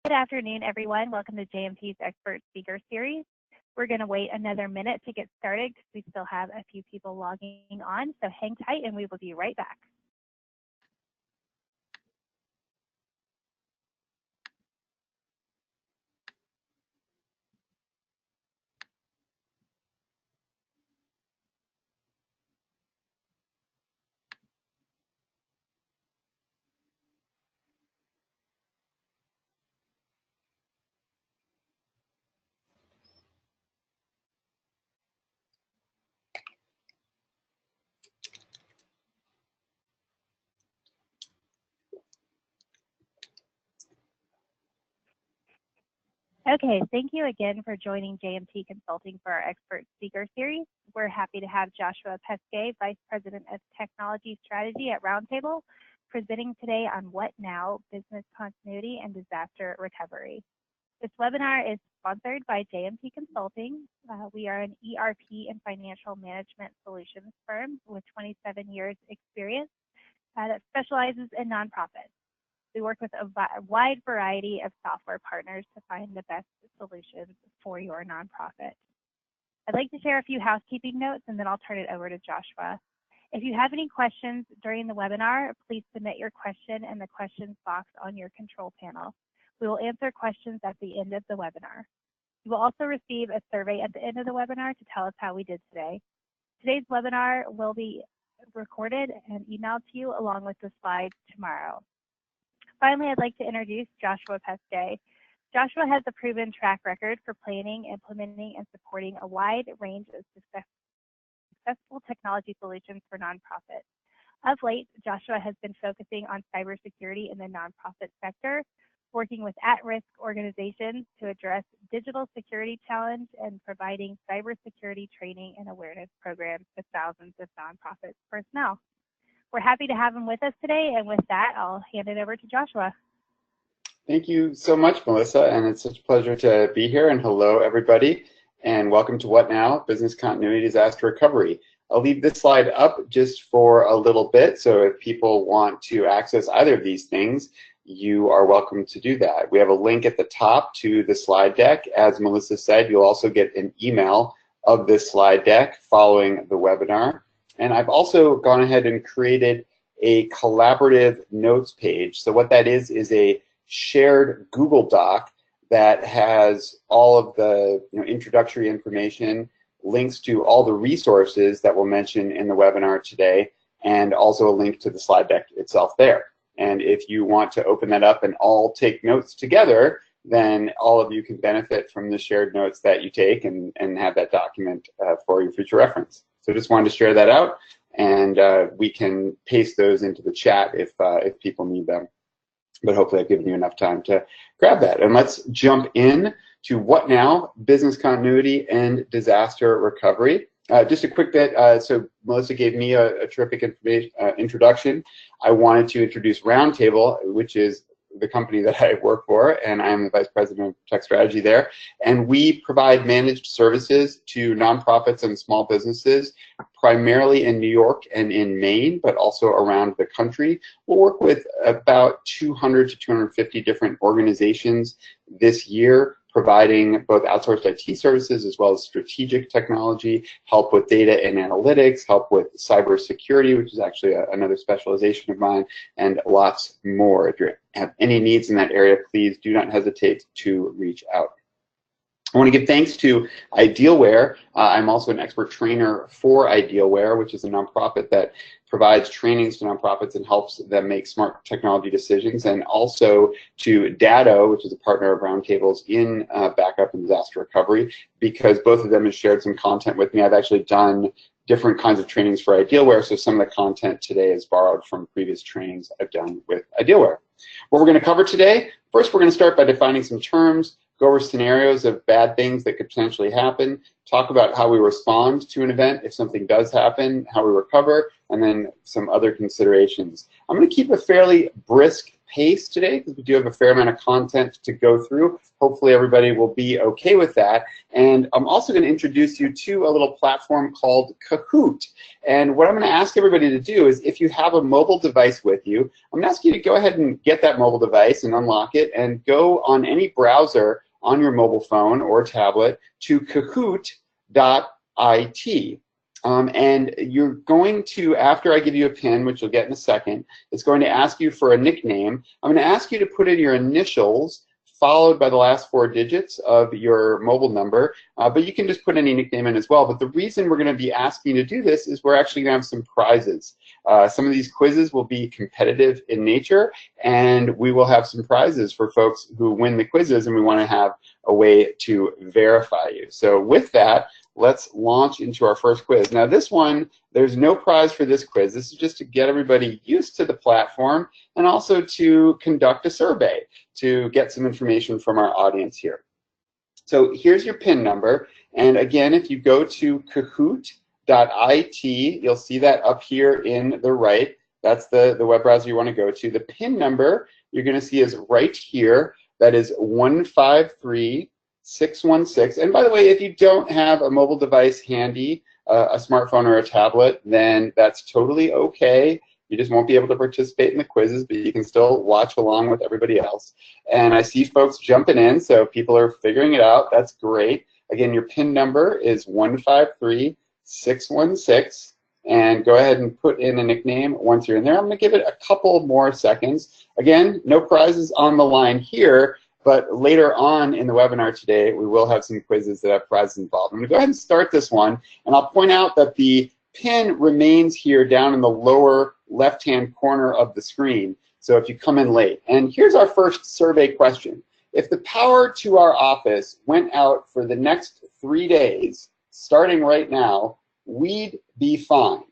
Good afternoon, everyone. Welcome to JMT's Expert Speaker Series. We're going to wait another minute to get started because we still have a few people logging on. So hang tight and we will be right back. Okay, thank you again for joining JMT Consulting for our Expert Speaker Series. We're happy to have Joshua Peskay, Vice President of Technology Strategy at Roundtable, presenting today on What Now? Business Continuity and Disaster Recovery. This webinar is sponsored by JMT Consulting. We are an ERP and financial management solutions firm with 27 years experience that specializes in nonprofits. We work with a wide variety of software partners to find the best solutions for your nonprofit. I'd like to share a few housekeeping notes and then I'll turn it over to Joshua. If you have any questions during the webinar, please submit your question in the questions box on your control panel. We will answer questions at the end of the webinar. You will also receive a survey at the end of the webinar to tell us how we did today. Today's webinar will be recorded and emailed to you along with the slides tomorrow. Finally, I'd like to introduce Joshua Peskay. Joshua has a proven track record for planning, implementing, and supporting a wide range of successful technology solutions for nonprofits. Of late, Joshua has been focusing on cybersecurity in the nonprofit sector, working with at-risk organizations to address digital security challenge and providing cybersecurity training and awareness programs to thousands of nonprofit personnel. We're happy to have him with us today, and with that, I'll hand it over to Joshua. Thank you so much, Melissa, and it's such a pleasure to be here, and hello, everybody, and welcome to What Now? Business Continuity Disaster Recovery. I'll leave this slide up just for a little bit, so if people want to access either of these things, you are welcome to do that. We have a link at the top to the slide deck. As Melissa said, you'll also get an email of this slide deck following the webinar. And I've also gone ahead and created a collaborative notes page. So what that is a shared Google Doc that has all of the introductory information, links to all the resources that we'll mention in the webinar today, and also a link to the slide deck itself there. And if you want to open that up and all take notes together, then all of you can benefit from the shared notes that you take and have that document for your future reference. So just wanted to share that out, and we can paste those into the chat if people need them. But hopefully I've given you enough time to grab that. And let's jump in to What Now? Business Continuity and Disaster Recovery. Just a quick bit, so Melissa gave me a terrific introduction. I wanted to introduce Roundtable, which is the company that I work for, and I'm the Vice President of Tech Strategy there. And we provide managed services to nonprofits and small businesses, primarily in New York and in Maine, but also around the country. We'll work with about 200 to 250 different organizations this year, providing both outsourced IT services as well as strategic technology, help with data and analytics, help with cybersecurity, which is actually another specialization of mine, and lots more. If you have any needs in that area, please do not hesitate to reach out. I want to give thanks to Idealware. I'm also an expert trainer for Idealware, which is a nonprofit that provides trainings to nonprofits and helps them make smart technology decisions, and also to Datto, which is a partner of Roundtable's in backup and disaster recovery, because both of them have shared some content with me. I've actually done different kinds of trainings for Idealware, so some of the content today is borrowed from previous trainings I've done with Idealware. What we're going to cover today, first we're going to start by defining some terms, go over scenarios of bad things that could potentially happen, talk about how we respond to an event if something does happen, how we recover, and then some other considerations. I'm going to keep a fairly brisk pace today because we do have a fair amount of content to go through. Hopefully everybody will be okay with that. And I'm also going to introduce you to a little platform called Kahoot. And what I'm going to ask everybody to do is, if you have a mobile device with you, I'm going to ask you to go ahead and get that mobile device and unlock it and go on any browser on your mobile phone or tablet to kahoot.it. And you're going to, after I give you a pin, which you'll get in a second, it's going to ask you for a nickname. I'm going to ask you to put in your initials followed by the last 4 digits of your mobile number, but you can just put any nickname in as well. But the reason we're going to be asking you to do this is we're actually going to have some prizes. Some of these quizzes will be competitive in nature, and we will have some prizes for folks who win the quizzes, and we want to have a way to verify you. So with that, let's launch into our first quiz. Now this one, there's no prize for this quiz. This is just to get everybody used to the platform and also to conduct a survey to get some information from our audience here. So here's your PIN number. And again, if you go to kahoot.it, you'll see that up here in the right. That's the web browser you want to go to. The PIN number you're going to see is right here. That is 153616. And by the way, if you don't have a mobile device handy, a smartphone or a tablet, then that's totally okay. You just won't be able to participate in the quizzes, but you can still watch along with everybody else. And I see folks jumping in, so people are figuring it out. That's great. Again, your PIN number is 153616. And go ahead and put in a nickname once you're in there. I'm going to give it a couple more seconds. Again, no prizes on the line here, but later on in the webinar today, we will have some quizzes that have prizes involved. I'm going to go ahead and start this one, and I'll point out that the pin remains here down in the lower left-hand corner of the screen, so if you come in late. And here's our first survey question. If the power to our office went out for the next 3 days, starting right now, we'd be fine.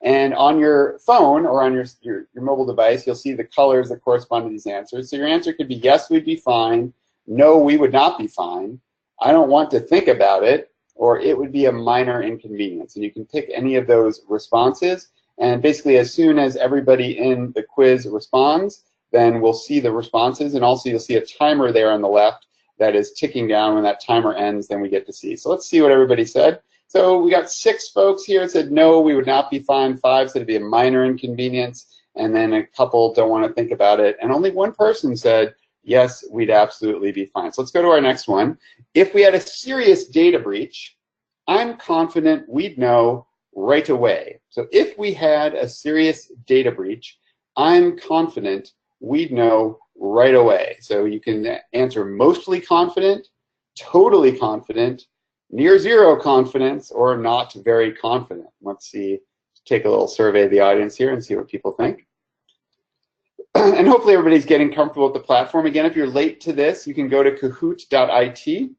And on your phone or on your mobile device, you'll see the colors that correspond to these answers. So your answer could be yes, we'd be fine, no, we would not be fine, I don't want to think about it, or it would be a minor inconvenience. And you can pick any of those responses. And basically, as soon as everybody in the quiz responds, then we'll see the responses. And also, you'll see a timer there on the left that is ticking down. When that timer ends, then we get to see. So let's see what everybody said. So we got 6 folks here that said no, we would not be fine. 5 said it'd be a minor inconvenience. And then a couple don't want to think about it. And only 1 person said, yes, we'd absolutely be fine. So let's go to our next one. If we had a serious data breach, I'm confident we'd know right away. So if we had a serious data breach, I'm confident we'd know right away. So you can answer mostly confident, totally confident, near zero confidence, or not very confident. Let's see, take a little survey of the audience here and see what people think. And hopefully everybody's getting comfortable with the platform. Again, if you're late to this, you can go to kahoot.it.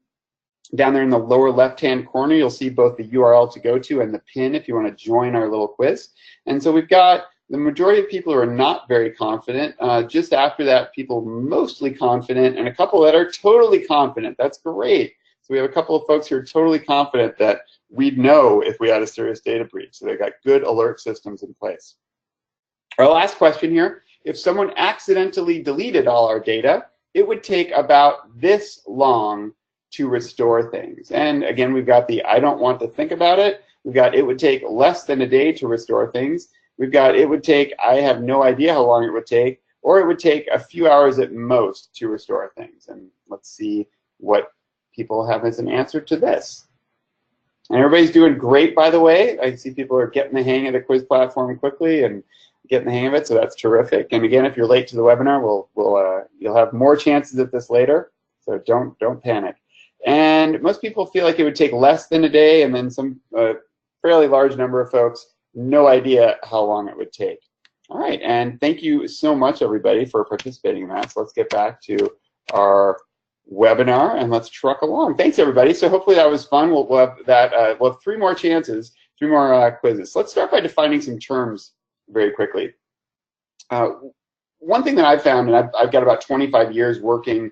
Down there in the lower left-hand corner, you'll see both the URL to go to and the pin if you want to join our little quiz. And so we've got the majority of people who are not very confident. Just after that, people mostly confident, and a couple that are totally confident. That's great. So we have a couple of folks who are totally confident that we'd know if we had a serious data breach. So they've got good alert systems in place. Our last question here. If someone accidentally deleted all our data, it would take about this long to restore things. And again, we've got the I don't want to think about it. We've got it would take less than a day to restore things. We've got it would take, I have no idea how long it would take, or it would take a few hours at most to restore things. And let's see what people have as an answer to this. And everybody's doing great, by the way. I see people are getting the hang of the quiz platform quickly and getting the hang of it, so that's terrific. And again, if you're late to the webinar, you'll have more chances at this later, so don't panic. And most people feel like it would take less than a day, and then some fairly large number of folks, no idea how long it would take. All right, and thank you so much, everybody, for participating in that. So let's get back to our webinar, and let's truck along. Thanks, everybody. So hopefully that was fun. We'll have that. We'll have 3 more chances, 3 more quizzes. So let's start by defining some terms very quickly. One thing that I've found, and I've got about 25 years working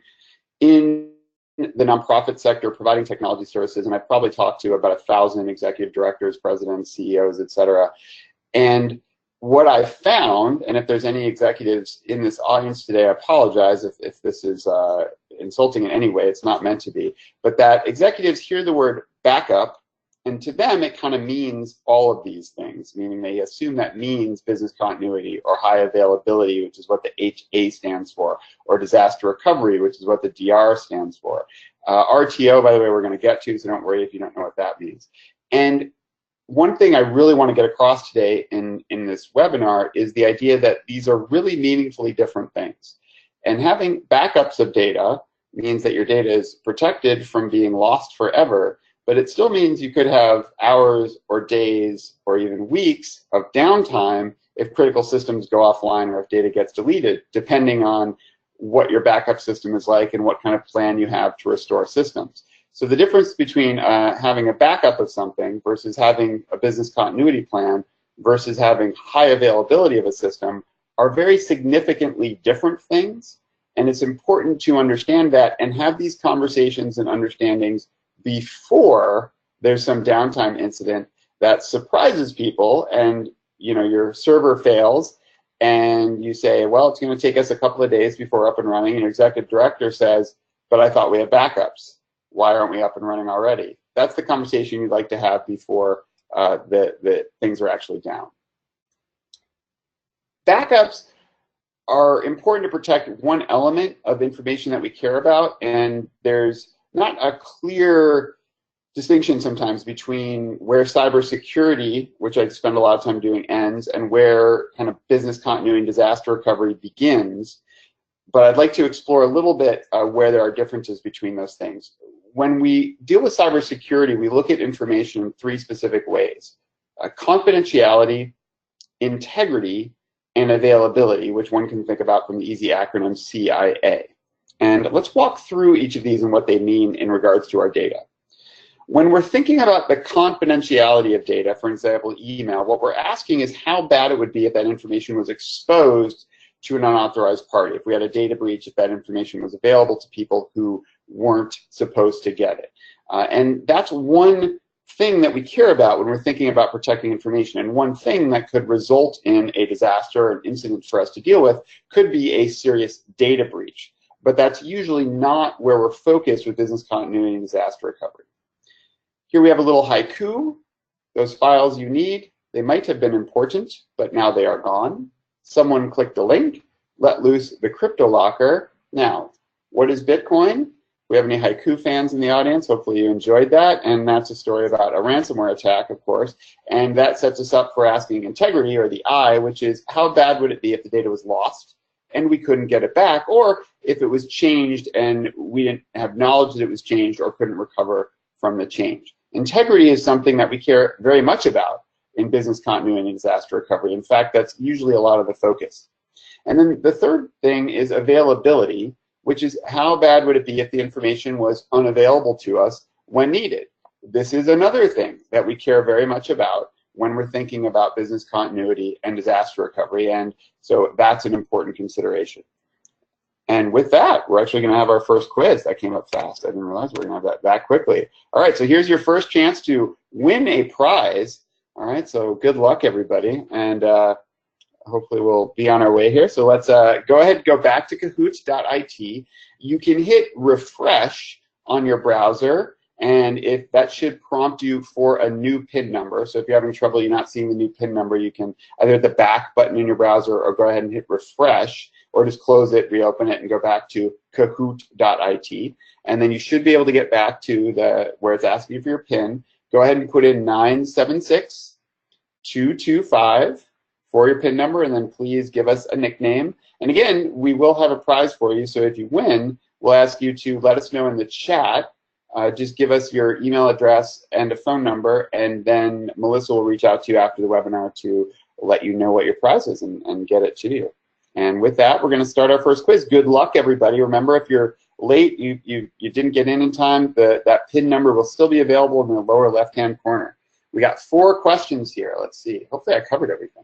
in the nonprofit sector providing technology services, and I've probably talked to about 1,000 executive directors, presidents, CEOs, et cetera. And what I found, and if there's any executives in this audience today, I apologize if this is insulting in any way. It's not meant to be. But that executives hear the word backup, and to them it kind of means all of these things, meaning they assume that means business continuity or high availability, which is what the HA stands for, or disaster recovery, which is what the DR stands for. RTO, by the way, we're going to get to, so don't worry if you don't know what that means. And one thing I really want to get across today in this webinar is the idea that these are really meaningfully different things. And having backups of data means that your data is protected from being lost forever, but it still means you could have hours or days or even weeks of downtime if critical systems go offline or if data gets deleted, depending on what your backup system is like and what kind of plan you have to restore systems. So the difference between having a backup of something versus having a business continuity plan versus having high availability of a system are very significantly different things. And it's important to understand that and have these conversations and understandings before there's some downtime incident that surprises people and your server fails and you say, well, it's going to take us a couple of days before we're up and running, and your executive director says, but I thought we had backups. Why aren't we up and running already? That's the conversation you'd like to have before the things are actually down. Backups are important to protect one element of information that we care about, and there's not a clear distinction sometimes between where cybersecurity, which I spend a lot of time doing, ends, and where kind of business continuity and disaster recovery begins. But I'd like to explore a little bit where there are differences between those things. When we deal with cybersecurity, we look at information in three specific ways: confidentiality, integrity, and availability, which one can think about from the easy acronym CIA. And let's walk through each of these and what they mean in regards to our data. When we're thinking about the confidentiality of data, for example, email, what we're asking is how bad it would be if that information was exposed to an unauthorized party, if we had a data breach, if that information was available to people who weren't supposed to get it. And that's one thing that we care about when we're thinking about protecting information. And one thing that could result in a disaster or an incident for us to deal with could be a serious data breach. But that's usually not where we're focused with business continuity and disaster recovery. Here we have a little haiku. Those files you need, they might have been important, but now they are gone. Someone clicked a link, let loose the crypto locker. Now, what is Bitcoin? We have any haiku fans in the audience? Hopefully you enjoyed that. And that's a story about a ransomware attack, of course. And that sets us up for asking integrity, or the I, which is how bad would it be if the data was lost and we couldn't get it back, or if it was changed and we didn't have knowledge that it was changed or couldn't recover from the change. Integrity is something that we care very much about in business continuity and disaster recovery. In fact, that's usually a lot of the focus. And then the third thing is availability, which is how bad would it be if the information was unavailable to us when needed. This is another thing that we care very much about when we're thinking about business continuity and disaster recovery, and so that's an important consideration. And with that, we're actually going to have our first quiz. That came up fast. I didn't realize we were going to have that quickly. All right, so here's your first chance to win a prize. All right, so good luck, everybody, and hopefully we'll be on our way here. So let's go ahead and go back to kahoot.it. You can hit refresh on your browser, and if that should prompt you for a new PIN number. So if you're having trouble, you're not seeing the new PIN number, you can either hit the back button in your browser or go ahead and hit refresh, or just close it, reopen it, and go back to kahoot.it. And then you should be able to get back to where it's asking you for your PIN. Go ahead and put in 976-225 for your PIN number, and then please give us a nickname. And again, we will have a prize for you, so if you win, we'll ask you to let us know in the chat. Just give us your email address and a phone number, and then Melissa will reach out to you after the webinar to let you know what your prize is and get it to you. And with that, we're going to start our first quiz. Good luck, everybody. Remember, if you're late, you didn't get in time, that PIN number will still be available in the lower left-hand corner. We got 4 questions here. Let's see. Hopefully I covered everything.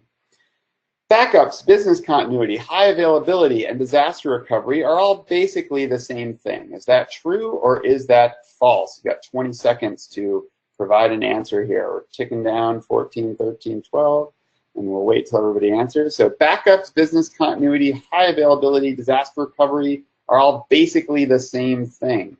Backups, business continuity, high availability, and disaster recovery are all basically the same thing. Is that true, or is that false? You've got 20 seconds to provide an answer here. We're ticking down, 14, 13, 12. And we'll wait till everybody answers. So backups, business continuity, high availability, disaster recovery are all basically the same thing.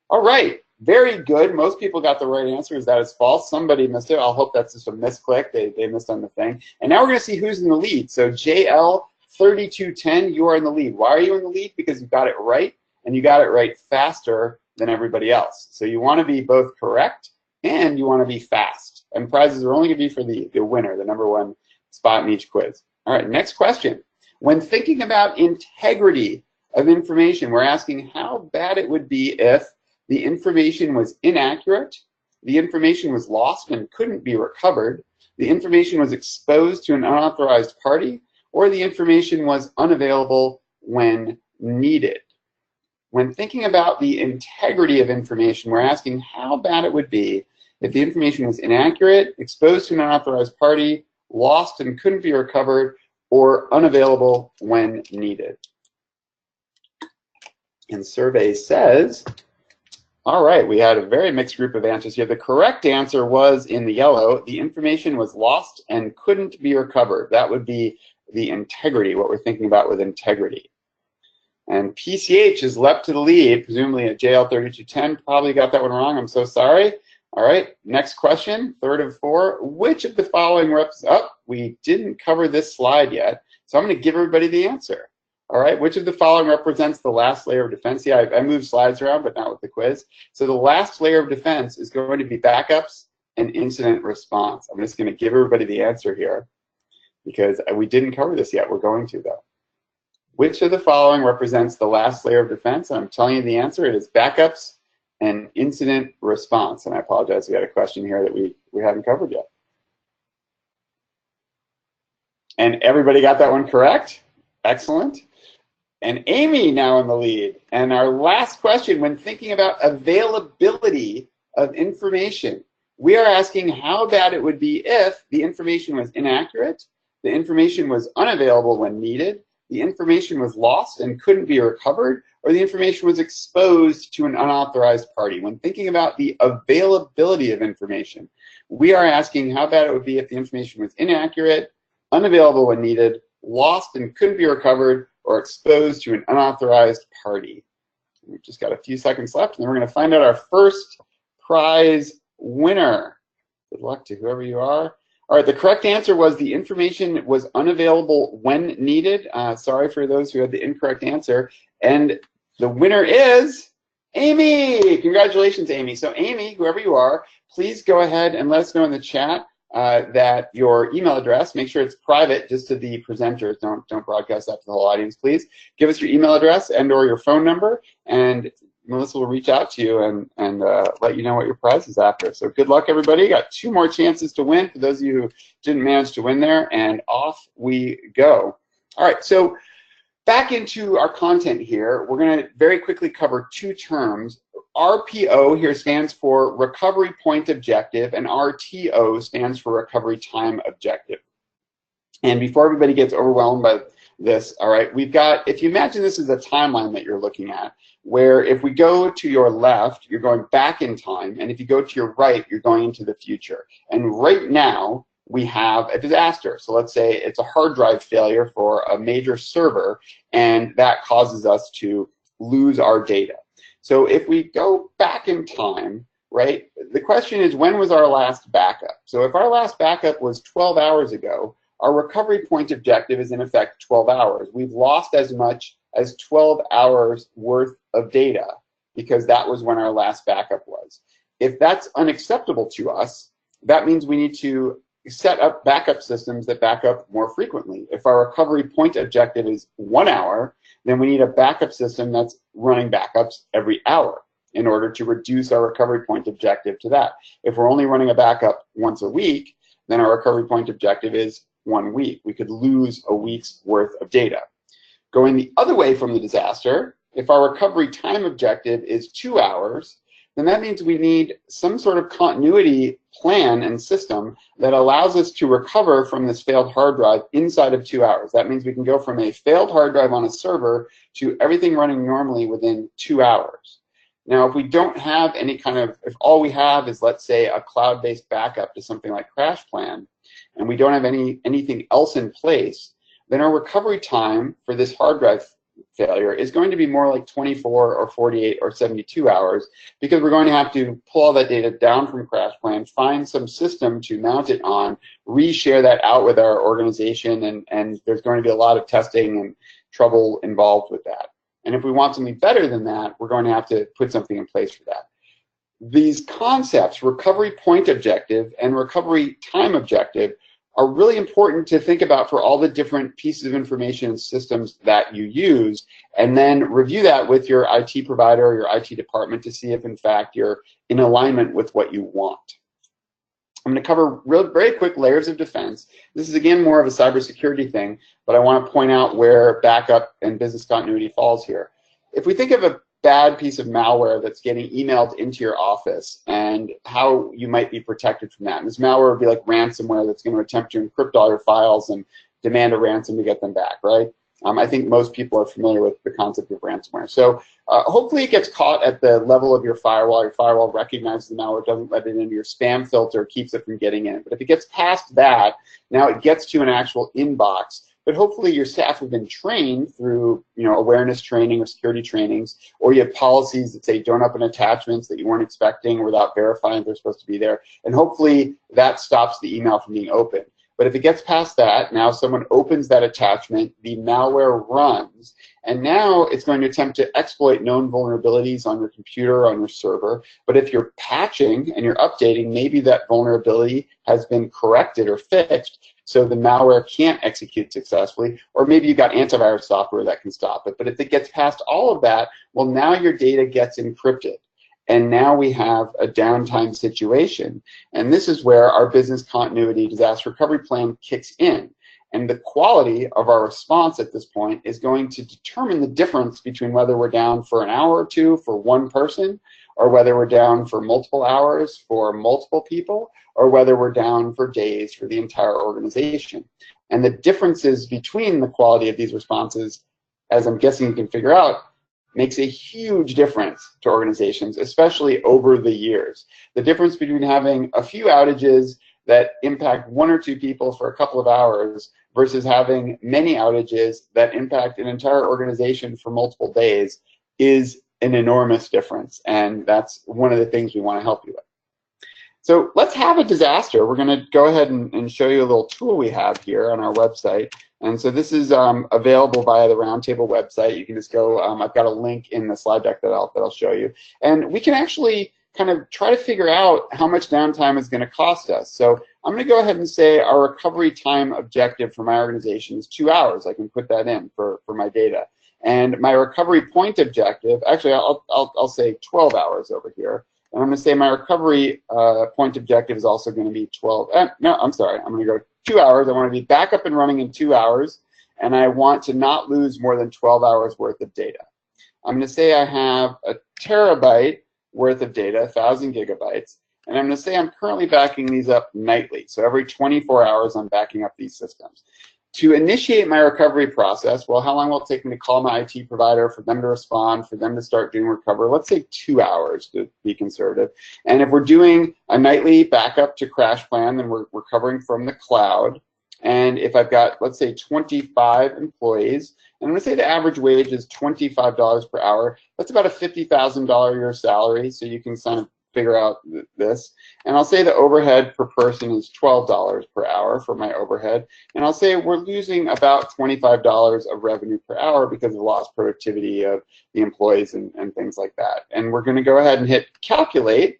All right, very good. Most people got the right answer. That is false. Somebody missed it. I'll hope that's just a misclick. They missed on the thing. And now we're going to see who's in the lead. So JL3210, you are in the lead. Why are you in the lead? Because you got it right, and you got it right faster than everybody else. So you want to be both correct and you want to be fast. And prizes are only going to be for the winner, the #1 spot in each quiz. All right, next question. When thinking about integrity of information, we're asking how bad it would be if the information was inaccurate, the information was lost and couldn't be recovered, the information was exposed to an unauthorized party, or the information was unavailable when needed. When thinking about the integrity of information, we're asking how bad it would be if the information was inaccurate, exposed to an unauthorized party, lost and couldn't be recovered, or unavailable when needed. And survey says, all right, we had a very mixed group of answers here. The correct answer was in the yellow. The information was lost and couldn't be recovered. That would be the integrity, what we're thinking about with integrity. And PCH has leapt to the lead, presumably at JL3210. Probably got that one wrong. I'm so sorry. All right, next question, 3rd of 4. Which of the following we didn't cover this slide yet, so I'm going to give everybody the answer. All right, which of the following represents the last layer of defense? Yeah, I moved slides around, but not with the quiz. So the last layer of defense is going to be backups and incident response. I'm just going to give everybody the answer here because we didn't cover this yet. We're going to, though. Which of the following represents the last layer of defense? And I'm telling you the answer. It is backups and incident response. And I apologize, we had a question here that we haven't covered yet. And everybody got that one correct? Excellent. And Amy now in the lead. And our last question, when thinking about availability of information, we are asking how bad it would be if the information was inaccurate, the information was unavailable when needed, the information was lost and couldn't be recovered, or the information was exposed to an unauthorized party. When thinking about the availability of information, we are asking how bad it would be if the information was inaccurate, unavailable when needed, lost and couldn't be recovered, or exposed to an unauthorized party. We've just got a few seconds left, and then we're going to find out our first prize winner. Good luck to whoever you are. All right, the correct answer was the information was unavailable when needed. Sorry for those who had the incorrect answer. And the winner is Amy. Congratulations, Amy. So Amy, whoever you are, please go ahead and let us know in the chat that your email address, make sure it's private just to the presenters, don't broadcast that to the whole audience, please. Give us your email address and or your phone number, and Melissa will reach out to you and let you know what your prize is after. So good luck, everybody. Got 2 more chances to win for those of you who didn't manage to win there, and off we go. All right, so back into our content here, we're going to very quickly cover 2 terms. RPO here stands for Recovery Point Objective, and RTO stands for Recovery Time Objective. And before everybody gets overwhelmed by this, all right, we've got, if you imagine this is a timeline that you're looking at, where if we go to your left, you're going back in time, and if you go to your right, you're going into the future. And right now, we have a disaster. So let's say it's a hard drive failure for a major server, and that causes us to lose our data. So if we go back in time, right, the question is, when was our last backup? So if our last backup was 12 hours ago, our recovery point objective is in effect 12 hours. We've lost as much as 12 hours worth of data because that was when our last backup was. If that's unacceptable to us, that means we need to set up backup systems that back up more frequently. If our recovery point objective is 1 hour, then we need a backup system that's running backups every hour in order to reduce our recovery point objective to that. If we're only running a backup once a week, then our recovery point objective is 1 week. We could lose a week's worth of data. Going the other way from the disaster, if our recovery time objective is 2 hours, then that means we need some sort of continuity plan and system that allows us to recover from this failed hard drive inside of 2 hours. That means we can go from a failed hard drive on a server to everything running normally within 2 hours. Now, if we don't have any kind of, if all we have is, let's say, a cloud-based backup to something like CrashPlan, and we don't have anything else in place, then our recovery time for this hard drive failure is going to be more like 24 or 48 or 72 hours, because we're going to have to pull all that data down from crash plan, find some system to mount it on, reshare that out with our organization, and there's going to be a lot of testing and trouble involved with that. And if we want something better than that, we're going to have to put something in place for that. These concepts, recovery point objective and recovery time objective, are really important to think about for all the different pieces of information and systems that you use, and then review that with your IT provider or your IT department to see if in fact you're in alignment with what you want. I'm going to cover very quick layers of defense. This is again more of a cybersecurity thing, but I want to point out where backup and business continuity falls here. If we think of a bad piece of malware that's getting emailed into your office and how you might be protected from that. And this malware would be like ransomware that's going to attempt to encrypt all your files and demand a ransom to get them back, right? I think most people are familiar with the concept of ransomware. So hopefully it gets caught at the level of your firewall. Your firewall recognizes the malware, doesn't let it into your spam filter, keeps it from getting in. But if it gets past that, now it gets to an actual inbox. But hopefully your staff have been trained through, awareness training or security trainings, or you have policies that say don't open attachments that you weren't expecting without verifying they're supposed to be there. And hopefully that stops the email from being opened. But if it gets past that, now someone opens that attachment, the malware runs, and now it's going to attempt to exploit known vulnerabilities on your computer, on your server. But if you're patching and you're updating, maybe that vulnerability has been corrected or fixed, so the malware can't execute successfully, or maybe you've got antivirus software that can stop it. But if it gets past all of that, well, now your data gets encrypted. And now we have a downtime situation. And this is where our business continuity disaster recovery plan kicks in. And the quality of our response at this point is going to determine the difference between whether we're down for an hour or two for one person, or whether we're down for multiple hours for multiple people, or whether we're down for days for the entire organization. And the differences between the quality of these responses, as I'm guessing you can figure out, makes a huge difference to organizations, especially over the years. The difference between having a few outages that impact one or two people for a couple of hours versus having many outages that impact an entire organization for multiple days is an enormous difference. And that's one of the things we want to help you with. So let's have a disaster. We're going to go ahead and show you a little tool we have here on our website. And so this is available via the Roundtable website. You can just go, I've got a link in the slide deck that I'll show you. And we can actually kind of try to figure out how much downtime is going to cost us. So I'm going to go ahead and say our recovery time objective for my organization is 2 hours. I can put that in for my data. And my recovery point objective, actually I'll say 12 hours over here. And I'm going to say my recovery point objective is also going to be 12. No, I'm sorry. I'm going to go 2 hours. I want to be back up and running in 2 hours, and I want to not lose more than 12 hours worth of data. I'm going to say I have a terabyte worth of data, 1,000 gigabytes, and I'm going to say I'm currently backing these up nightly. So every 24 hours, I'm backing up these systems. To initiate my recovery process, well, how long will it take me to call my IT provider, for them to respond, for them to start doing recovery? Let's say 2 hours to be conservative. And if we're doing a nightly backup to crash plan, then we're recovering from the cloud. And if I've got, let's say, 25 employees, and I'm going to say the average wage is $25 per hour, that's about a $50,000 a year salary, so you can kind of figure out this. And I'll say the overhead per person is $12 per hour for my overhead. And I'll say we're losing about $25 of revenue per hour because of the lost productivity of the employees and things like that. And we're going to go ahead and hit calculate.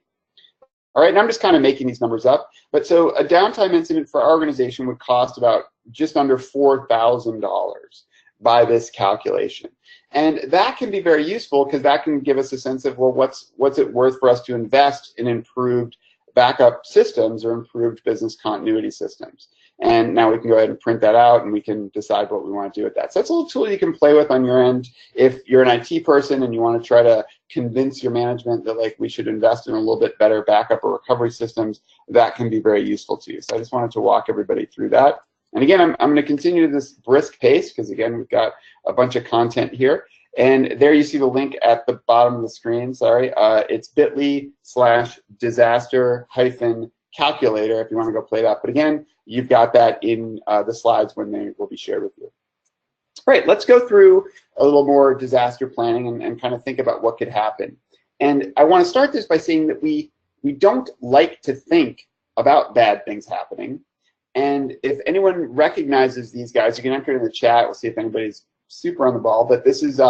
All right, and I'm just kind of making these numbers up. But so a downtime incident for our organization would cost about just under $4,000 by this calculation. And that can be very useful because that can give us a sense of, well, what's it worth for us to invest in improved backup systems or improved business continuity systems. And now we can go ahead and print that out and we can decide what we want to do with that. So that's a little tool you can play with on your end. If you're an IT person and you want to try to convince your management that like we should invest in a little bit better backup or recovery systems, that can be very useful to you. So I just wanted to walk everybody through that. And again, I'm going to continue this brisk pace because, again, we've got a bunch of content here. And there you see the link at the bottom of the screen, sorry. It's bit.ly/disaster- calculator if you want to go play that. But again, you've got that in the slides when they will be shared with you. All right, let's go through a little more disaster planning and kind of think about what could happen. And I want to start this by saying that we don't like to think about bad things happening. And if anyone recognizes these guys, you can enter in the chat. We'll see if anybody's super on the ball. But this is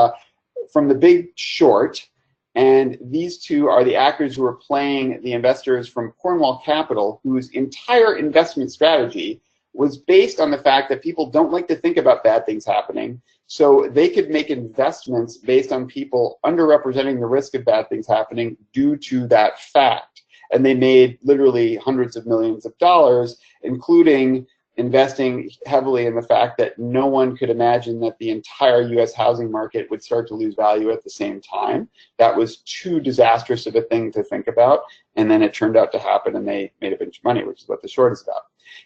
from The Big Short. And these two are the actors who are playing the investors from Cornwall Capital, whose entire investment strategy was based on the fact that people don't like to think about bad things happening. So they could make investments based on people underrepresenting the risk of bad things happening due to that fact. And they made literally hundreds of millions of dollars, including investing heavily in the fact that no one could imagine that the entire US housing market would start to lose value at the same time. That was too disastrous of a thing to think about. And then it turned out to happen and they made a bunch of money, which is what the short is about.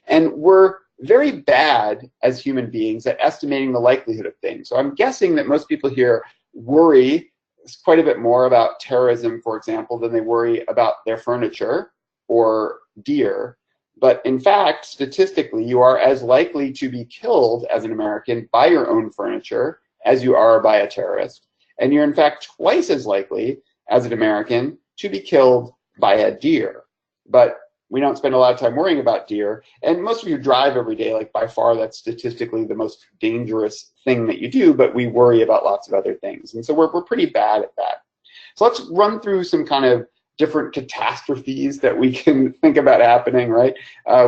And we're very bad as human beings at estimating the likelihood of things. So I'm guessing that most people here worry quite a bit more about terrorism, for example, than they worry about their furniture or deer. But in fact, statistically, you are as likely to be killed as an American by your own furniture as you are by a terrorist. And you're in fact twice as likely as an American to be killed by a deer. But we don't spend a lot of time worrying about deer. And most of you drive every day, like by far that's statistically the most dangerous thing that you do, but we worry about lots of other things. And so we're pretty bad at that. So let's run through some kind of different catastrophes that we can think about happening, right?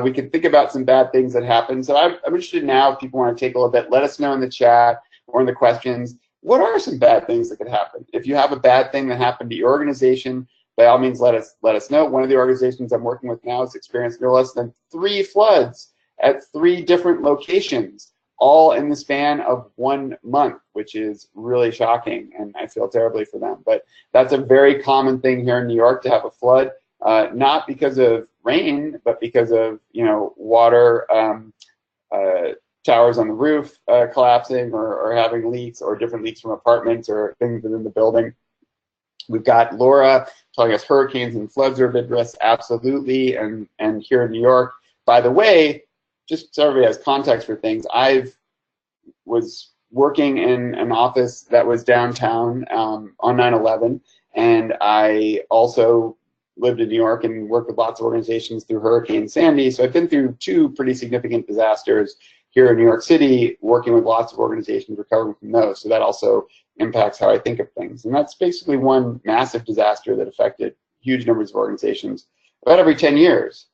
We can think about some bad things that happen. So I'm interested now, if people want to take a little bit, let us know in the chat or in the questions, what are some bad things that could happen? If you have a bad thing that happened to your organization, by all means, let us know. One of the organizations I'm working with now has experienced no less than 3 floods at 3 different locations, all in the span of 1 month, which is really shocking, and I feel terribly for them. But that's a very common thing here in New York to have a flood, not because of rain, but because of water, towers on the roof collapsing or having leaks, or different leaks from apartments or things within the building. We've got Laura telling us hurricanes and floods are a big risk, absolutely. And here in New York, by the way, just so everybody has context for things, I was working in an office that was downtown on 9/11, and I also lived in New York and worked with lots of organizations through Hurricane Sandy. So I've been through 2 pretty significant disasters here in New York City, working with lots of organizations recovering from those. So that also impacts how I think of things. And that's basically one massive disaster that affected huge numbers of organizations about every 10 years.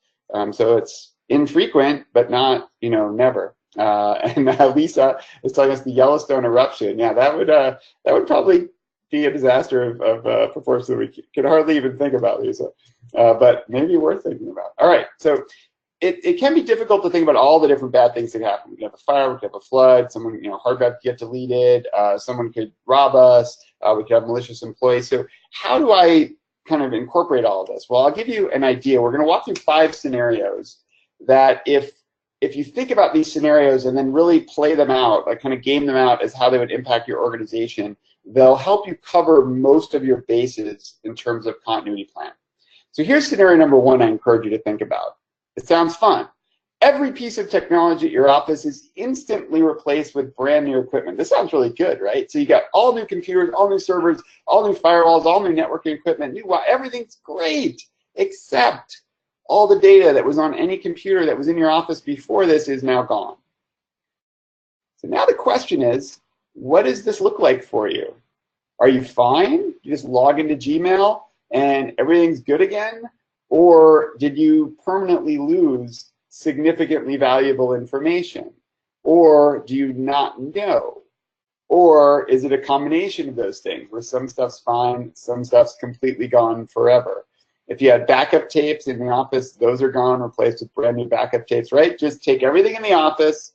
So it's infrequent, but not, never. And Lisa is telling us the Yellowstone eruption. Yeah, that would probably be a disaster of proportions that we could hardly even think about, Lisa. But maybe worth thinking about. All right, so it can be difficult to think about all the different bad things that happen. We could have a fire, we could have a flood, someone, hard drive could get deleted, someone could rob us, we could have malicious employees. So how do I kind of incorporate all of this? Well, I'll give you an idea. We're going to walk through 5 scenarios that if you think about these scenarios and then really play them out, like kind of game them out as how they would impact your organization, they'll help you cover most of your bases in terms of continuity plan. So here's scenario number 1 I encourage you to think about. It sounds fun. Every piece of technology at your office is instantly replaced with brand new equipment. This sounds really good, right? So you got all new computers, all new servers, all new firewalls, all new networking equipment, everything's great, except all the data that was on any computer that was in your office before this is now gone. So now the question is, what does this look like for you? Are you fine? You just log into Gmail and everything's good again? Or did you permanently lose significantly valuable information? Or do you not know? Or is it a combination of those things where some stuff's fine, some stuff's completely gone forever? If you had backup tapes in the office, those are gone, replaced with brand new backup tapes, right? Just take everything in the office,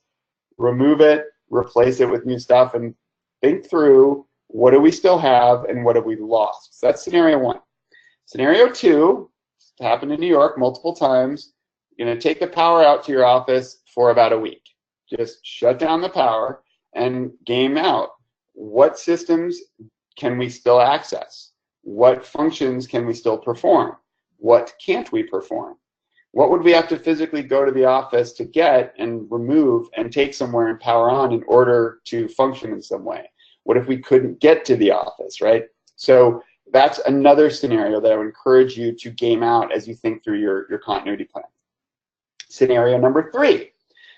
remove it, replace it with new stuff, and think through, what do we still have and what have we lost? So that's scenario 1. Scenario 2, it's happened in New York multiple times. You're going to take the power out to your office for about a week. Just shut down the power and game out. What systems can we still access? What functions can we still perform? What can't we perform? What would we have to physically go to the office to get and remove and take somewhere and power on in order to function in some way? What if we couldn't get to the office, right? So that's another scenario that I would encourage you to game out as you think through your continuity plan. Scenario number 3.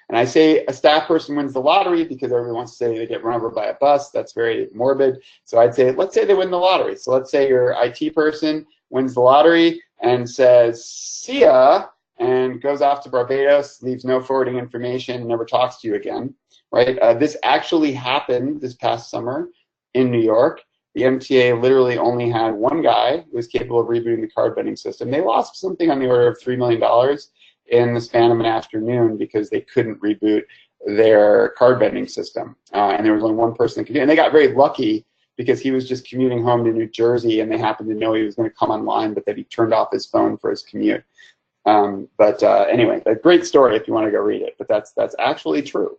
And I say a staff person wins the lottery because everyone wants to say they get run over by a bus. That's very morbid. So I'd say, let's say they win the lottery. So let's say your IT person wins the lottery and says, see ya, and goes off to Barbados, leaves no forwarding information, and never talks to you again, right? This actually happened this past summer in New York. The MTA literally only had one guy who was capable of rebooting the card vending system. They lost something on the order of $3 million in the span of an afternoon because they couldn't reboot their card vending system. And there was only one person that could do it. And they got very lucky because he was just commuting home to New Jersey and they happened to know he was going to come online, but that he turned off his phone for his commute. Anyway, a great story if you want to go read it, but that's actually true.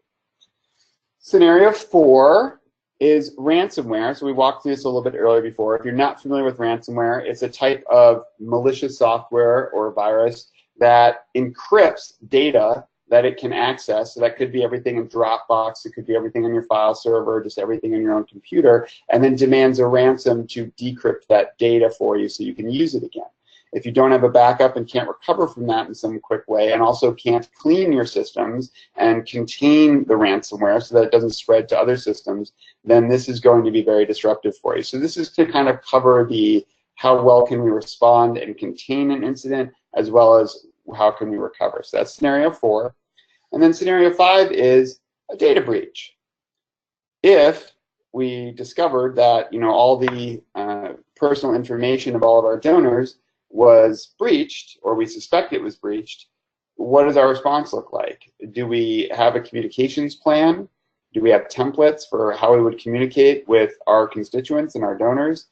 Scenario 4 is ransomware. So we walked through this a little bit earlier before. If you're not familiar with ransomware, it's a type of malicious software or virus that encrypts data that it can access. So that could be everything in Dropbox, it could be everything on your file server, just everything on your own computer, and then demands a ransom to decrypt that data for you so you can use it again. If you don't have a backup and can't recover from that in some quick way, and also can't clean your systems and contain the ransomware so that it doesn't spread to other systems, then this is going to be very disruptive for you. So this is to kind of cover the how well can we respond and contain an incident, as well as how can we recover. So that's scenario 4. And then scenario 5 is a data breach. If we discovered that all the personal information of all of our donors was breached, or we suspect it was breached, what does our response look like? Do we have a communications plan? Do we have templates for how we would communicate with our constituents and our donors?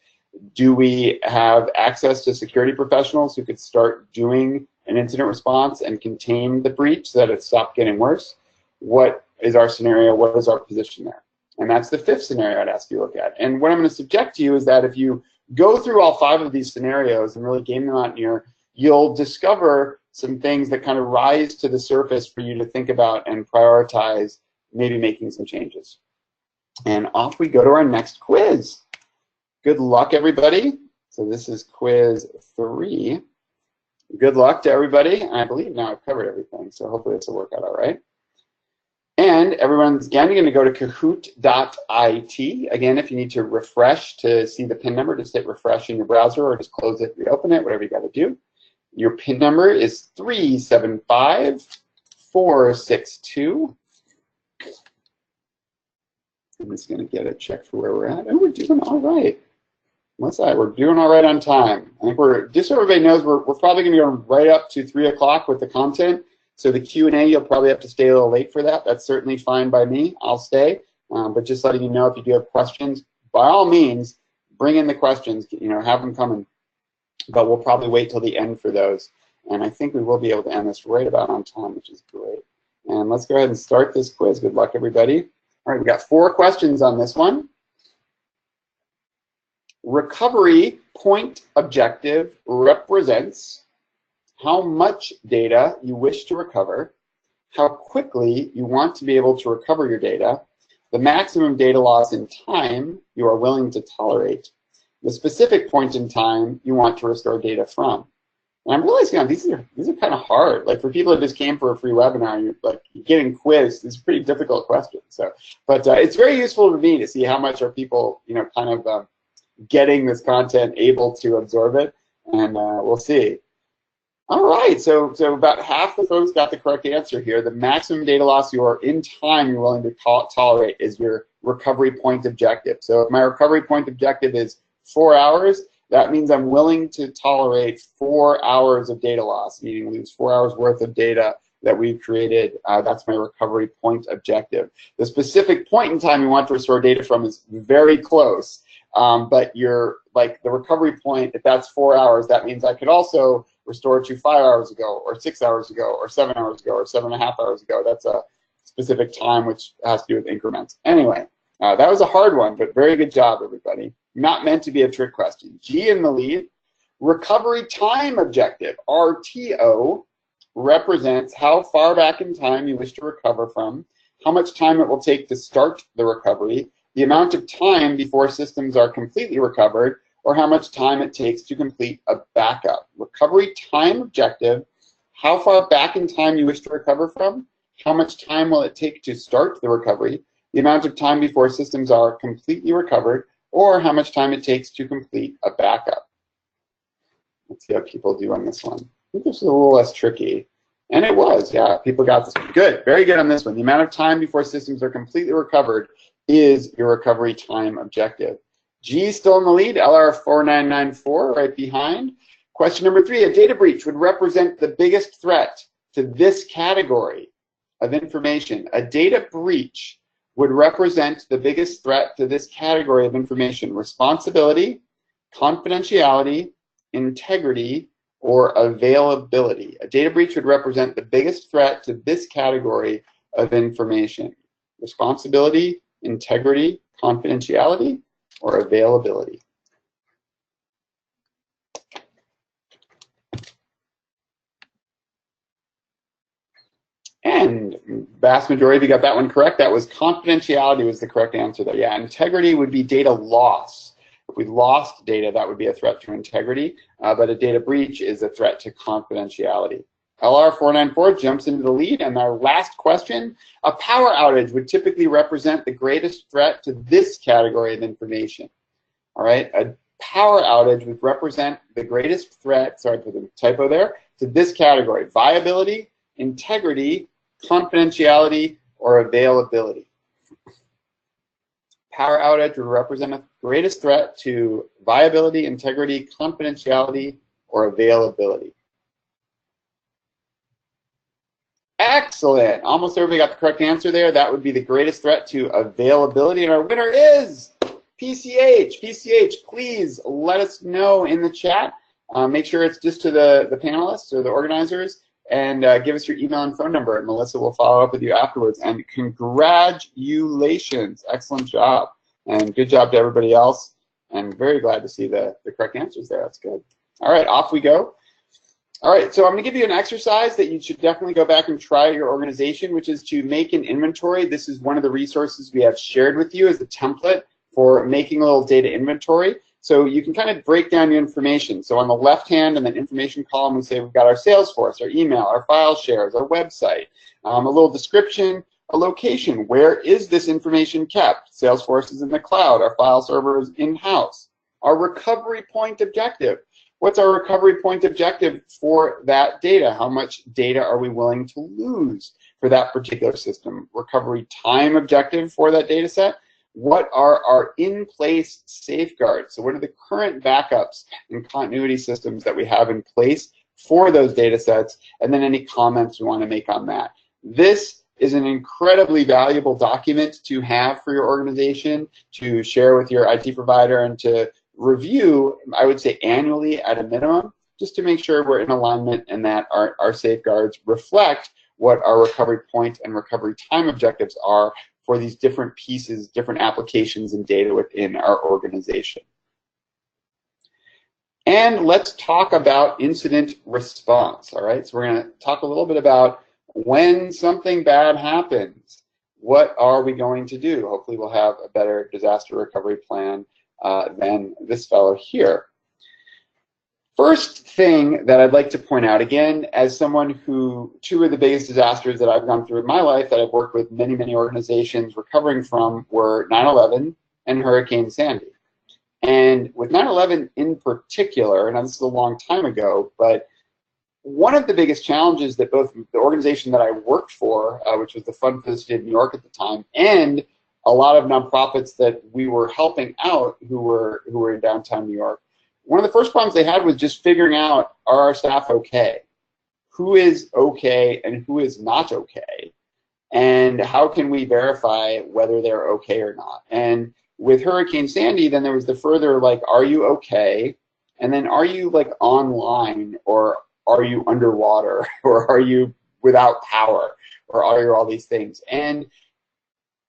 Do we have access to security professionals who could start doing an incident response and contain the breach so that it stopped getting worse? What is our scenario? What is our position there? And that's the 5th scenario I'd ask you to look at. And what I'm going to subject to you is that if you go through all 5 of these scenarios and really game them out here, you'll discover some things that kind of rise to the surface for you to think about and prioritize, maybe making some changes. And off we go to our next quiz. Good luck, everybody. So this is quiz 3. Good luck to everybody. I believe now I've covered everything, so hopefully this will work out all right. And everyone's again going to go to kahoot.it. Again, if you need to refresh to see the PIN number, just hit refresh in your browser or just close it, reopen it, whatever you got to do. Your PIN number is 375462. I'm just going to get a check for where we're at. Oh, we're doing all right. Melissa, we're doing all right on time. I think just so everybody knows, we're probably going to go right up to 3 o'clock with the content. So the Q&A, you'll probably have to stay a little late for that. That's certainly fine by me. I'll stay. But just letting you know, if you do have questions, by all means, bring in the questions. Have them coming. But we'll probably wait till the end for those. And I think we will be able to end this right about on time, which is great. And let's go ahead and start this quiz. Good luck, everybody. All right, we've got 4 questions on this one. Recovery point objective represents how much data you wish to recover, how quickly you want to be able to recover your data, the maximum data loss in time you are willing to tolerate, the specific point in time you want to restore data from. And I'm realizing these are kind of hard. Like for people that just came for a free webinar, you're getting quizzed. It's a pretty difficult question. So, but it's very useful for me to see how much are people, kind of getting this content, able to absorb it, and we'll see. All right, so about half the folks got the correct answer here. The maximum data loss you are in time you're willing to tolerate is your recovery point objective. So if my recovery point objective is 4 hours, that means I'm willing to tolerate 4 hours of data loss, meaning lose 4 hours worth of data that we've created. That's my recovery point objective. The specific point in time you want to restore data from is very close, but the recovery point, if that's 4 hours, that means I could also restore to 5 hours ago, or 6 hours ago, or 7 hours ago, or 7.5 hours ago. That's a specific time, which has to do with increments. Anyway, that was a hard one, but very good job, everybody. Not meant to be a trick question. G in the lead. Recovery time objective, RTO, represents how far back in time you wish to recover from, how much time it will take to start the recovery, the amount of time before systems are completely recovered, or how much time it takes to complete a backup. Recovery time objective, how far back in time you wish to recover from, how much time will it take to start the recovery, the amount of time before systems are completely recovered, or how much time it takes to complete a backup. Let's see how people do on this one. I think this is a little less tricky. And it was, yeah, people got this one. Good, very good on this one. The amount of time before systems are completely recovered is your recovery time objective. G still in the lead, LR4994 right behind. Question number 3, a data breach would represent the biggest threat to this category of information. A data breach would represent the biggest threat to this category of information: responsibility, confidentiality, integrity, or availability. A data breach would represent the biggest threat to this category of information: responsibility, integrity, confidentiality, or availability. And vast majority of you got that one correct. That was confidentiality was the correct answer there. Yeah, integrity would be data loss. If we lost data, that would be a threat to integrity, but a data breach is a threat to confidentiality. LR494 jumps into the lead, and our last question, a power outage would typically represent the greatest threat to this category of information. All right, a power outage would represent the greatest threat, sorry for the typo there, to this category: viability, integrity, confidentiality, or availability. Power outage would represent the greatest threat to viability, integrity, confidentiality, or availability. Excellent. Almost everybody got the correct answer there. That would be the greatest threat to availability. And our winner is PCH. PCH, please let us know in the chat. Make sure it's just to the panelists or the organizers, and give us your email and phone number, and Melissa will follow up with you afterwards. And congratulations. Excellent job. And good job to everybody else. I'm very glad to see the correct answers there. That's good. All right, off we go. All right, so I'm going to give you an exercise that you should definitely go back and try at your organization, which is to make an inventory. This is one of the resources we have shared with you as a template for making a little data inventory. So you can kind of break down your information. So on the left hand in the information column, we say we've got our Salesforce, our email, our file shares, our website, a little description, a location. Where is this information kept? Salesforce is in the cloud. Our file server is in-house. Our recovery point objective. What's our recovery point objective for that data? How much data are we willing to lose for that particular system? Recovery time objective for that data set. What are our in-place safeguards? So what are the current backups and continuity systems that we have in place for those data sets? And then any comments we want to make on that. This is an incredibly valuable document to have for your organization, to share with your IT provider, and to review, I would say annually at a minimum, just to make sure we're in alignment and that our safeguards reflect what our recovery point and recovery time objectives are for these different pieces, different applications and data within our organization. And let's talk about incident response, all right? So we're gonna talk a little bit about when something bad happens, what are we going to do? Hopefully we'll have a better disaster recovery plan than this fellow here. First thing that I'd like to point out, again, as someone who, two of the biggest disasters that I've gone through in my life that I've worked with many, many organizations recovering from were 9/11 and Hurricane Sandy. And with 9/11 in particular, and this is a long time ago, but one of the biggest challenges that both the organization that I worked for, which was the Fund for the State of New York at the time, and a lot of nonprofits that we were helping out who were in downtown New York, one of the first problems they had was just figuring out, are our staff okay? Who is okay and who is not okay? And how can we verify whether they're okay or not? And with Hurricane Sandy, then there was the further, like, are you okay? And then are you like online, or are you underwater, or are you without power, or are you all these things? And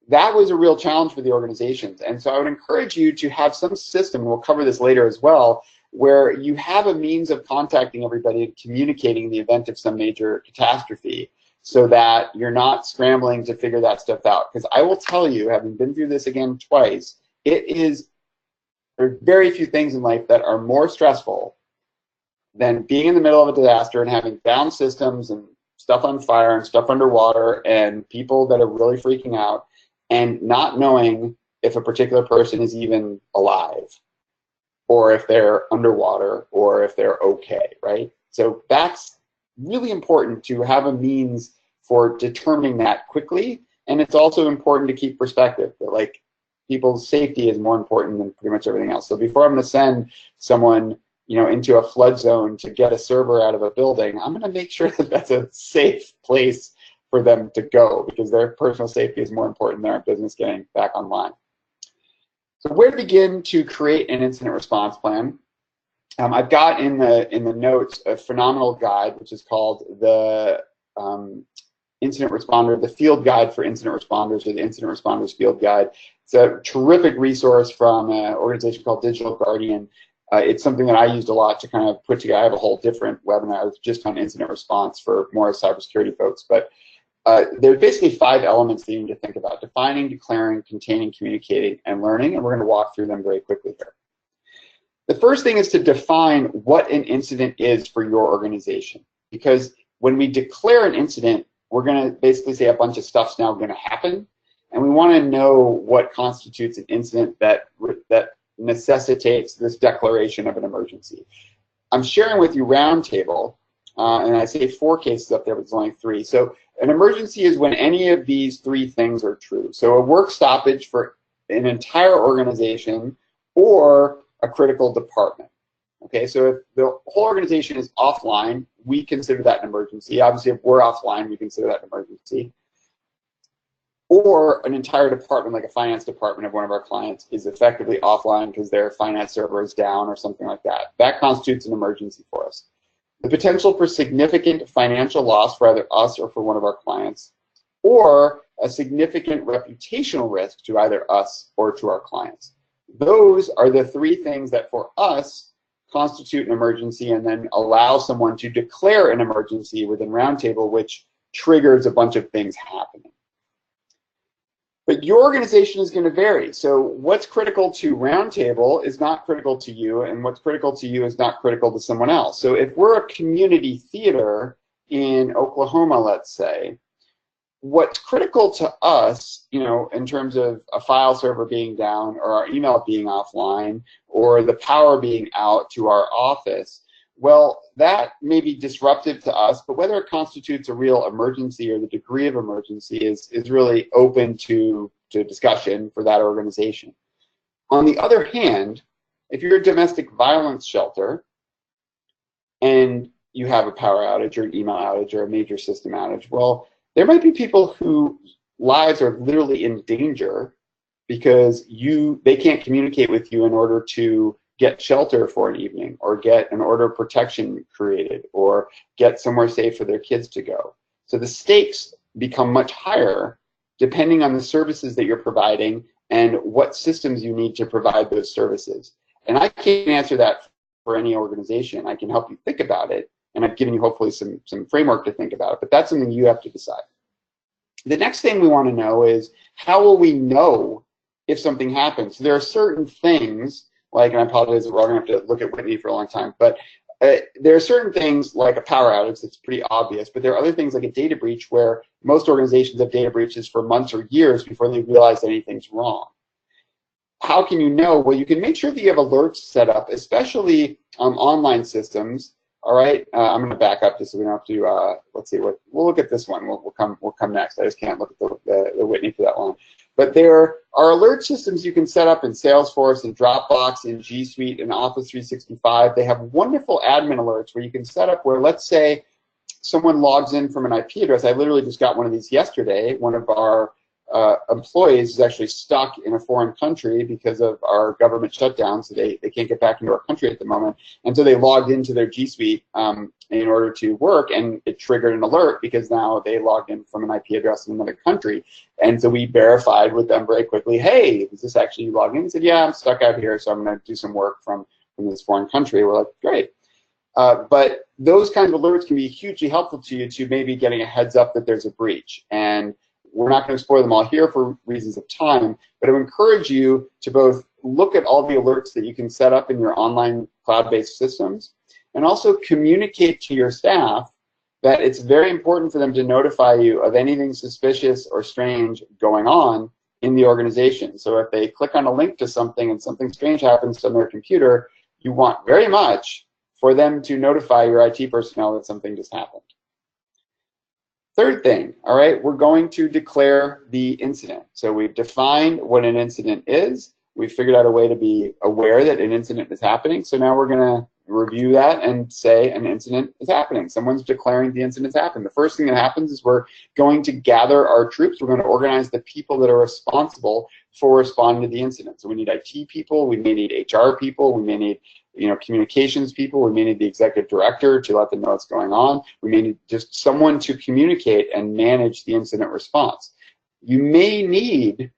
that was a real challenge for the organizations. And so I would encourage you to have some system, and we'll cover this later as well, where you have a means of contacting everybody and communicating in the event of some major catastrophe, so that you're not scrambling to figure that stuff out. Because I will tell you, having been through this again twice, there are very few things in life that are more stressful than being in the middle of a disaster and having down systems and stuff on fire and stuff underwater and people that are really freaking out and not knowing if a particular person is even alive or if they're underwater or if they're okay, right? So that's really important to have a means for determining that quickly. And it's also important to keep perspective that, like, people's safety is more important than pretty much everything else. So before I'm going to send someone, you know, into a flood zone to get a server out of a building, I'm going to make sure that that's a safe place for them to go, because their personal safety is more important than our business getting back online. So where to begin to create an incident response plan? I've got in the notes a phenomenal guide, which is called the Incident Responder, the Field Guide for Incident Responders, or the Incident Responders Field Guide. It's a terrific resource from an organization called Digital Guardian. It's something that I used a lot to kind of put together. I have a whole different webinar just on incident response for more cybersecurity folks, but there are basically 5 elements that you need to think about: defining, declaring, containing, communicating, and learning, and we're going to walk through them very quickly here. The first thing is to define what an incident is for your organization, because when we declare an incident, we're going to basically say a bunch of stuff's now going to happen, and we want to know what constitutes an incident that necessitates this declaration of an emergency. I'm sharing with you Roundtable, and I say 4 cases up there, but it's only 3. So an emergency is when any of these 3 things are true. So a work stoppage for an entire organization or a critical department. Okay, so if the whole organization is offline, we consider that an emergency. Obviously, if we're offline, we consider that an emergency. Or an entire department, like a finance department of one of our clients, is effectively offline because their finance server is down or something like that. That constitutes an emergency for us. The potential for significant financial loss for either us or for one of our clients, or a significant reputational risk to either us or to our clients. Those are the 3 things that for us constitute an emergency and then allow someone to declare an emergency within Roundtable, which triggers a bunch of things happening. But your organization is going to vary. So what's critical to Roundtable is not critical to you, and what's critical to you is not critical to someone else. So if we're a community theater in Oklahoma, let's say, what's critical to us, you know, in terms of a file server being down or our email being offline or the power being out to our office, well, that may be disruptive to us, but whether it constitutes a real emergency or the degree of emergency is really open to discussion for that organization. On the other hand, if you're a domestic violence shelter and you have a power outage or an email outage or a major system outage, well, there might be people whose lives are literally in danger because they can't communicate with you in order to get shelter for an evening or get an order of protection created or get somewhere safe for their kids to go. So the stakes become much higher depending on the services that you're providing and what systems you need to provide those services. And I can't answer that for any organization. I can help you think about it, and I've given you hopefully some framework to think about it, but that's something you have to decide. The next thing we want to know is, how will we know if something happens? So there are certain things, like, and I apologize, we're all going to have to look at Whitney for a long time, but there are certain things like a power outage that's pretty obvious, but there are other things like a data breach where most organizations have data breaches for months or years before they realize anything's wrong. How can you know? Well, you can make sure that you have alerts set up, especially online systems. All right, I'm going to back up just so we don't have to. Let's see. We'll look at this one. We'll come next. I just can't look at the Whitney for that long. But there are alert systems you can set up in Salesforce, in Dropbox, in G Suite, in Office 365. They have wonderful admin alerts where you can set up where, let's say, someone logs in from an IP address. I literally just got one of these yesterday. One of our employees is actually stuck in a foreign country because of our government shutdown, so they can't get back into our country at the moment. And so they logged into their G Suite in order to work, and it triggered an alert because now they logged in from an IP address in another country. And so we verified with them very quickly, hey, is this actually you logged in? He said, yeah, I'm stuck out here, so I'm going to do some work from from this foreign country. We're like, great. But those kinds of alerts can be hugely helpful to you to maybe getting a heads up that there's a breach. And we're not going to explore them all here for reasons of time, but I would encourage you to both look at all the alerts that you can set up in your online cloud-based systems, and also communicate to your staff that it's very important for them to notify you of anything suspicious or strange going on in the organization. So if they click on a link to something and something strange happens on their computer, you want very much for them to notify your IT personnel that something just happened. Third thing, all right, we're going to declare the incident. So we've defined what an incident is. We've figured out a way to be aware that an incident is happening. So now we're going to review that and say an incident is happening. Someone's declaring the incident's happened. The first thing that happens is we're going to gather our troops. We're going to organize the people that are responsible for responding to the incident. So we need IT people. We may need HR people. We may need communications people. We may need the executive director to let them know what's going on. We may need just someone to communicate and manage the incident response. You may need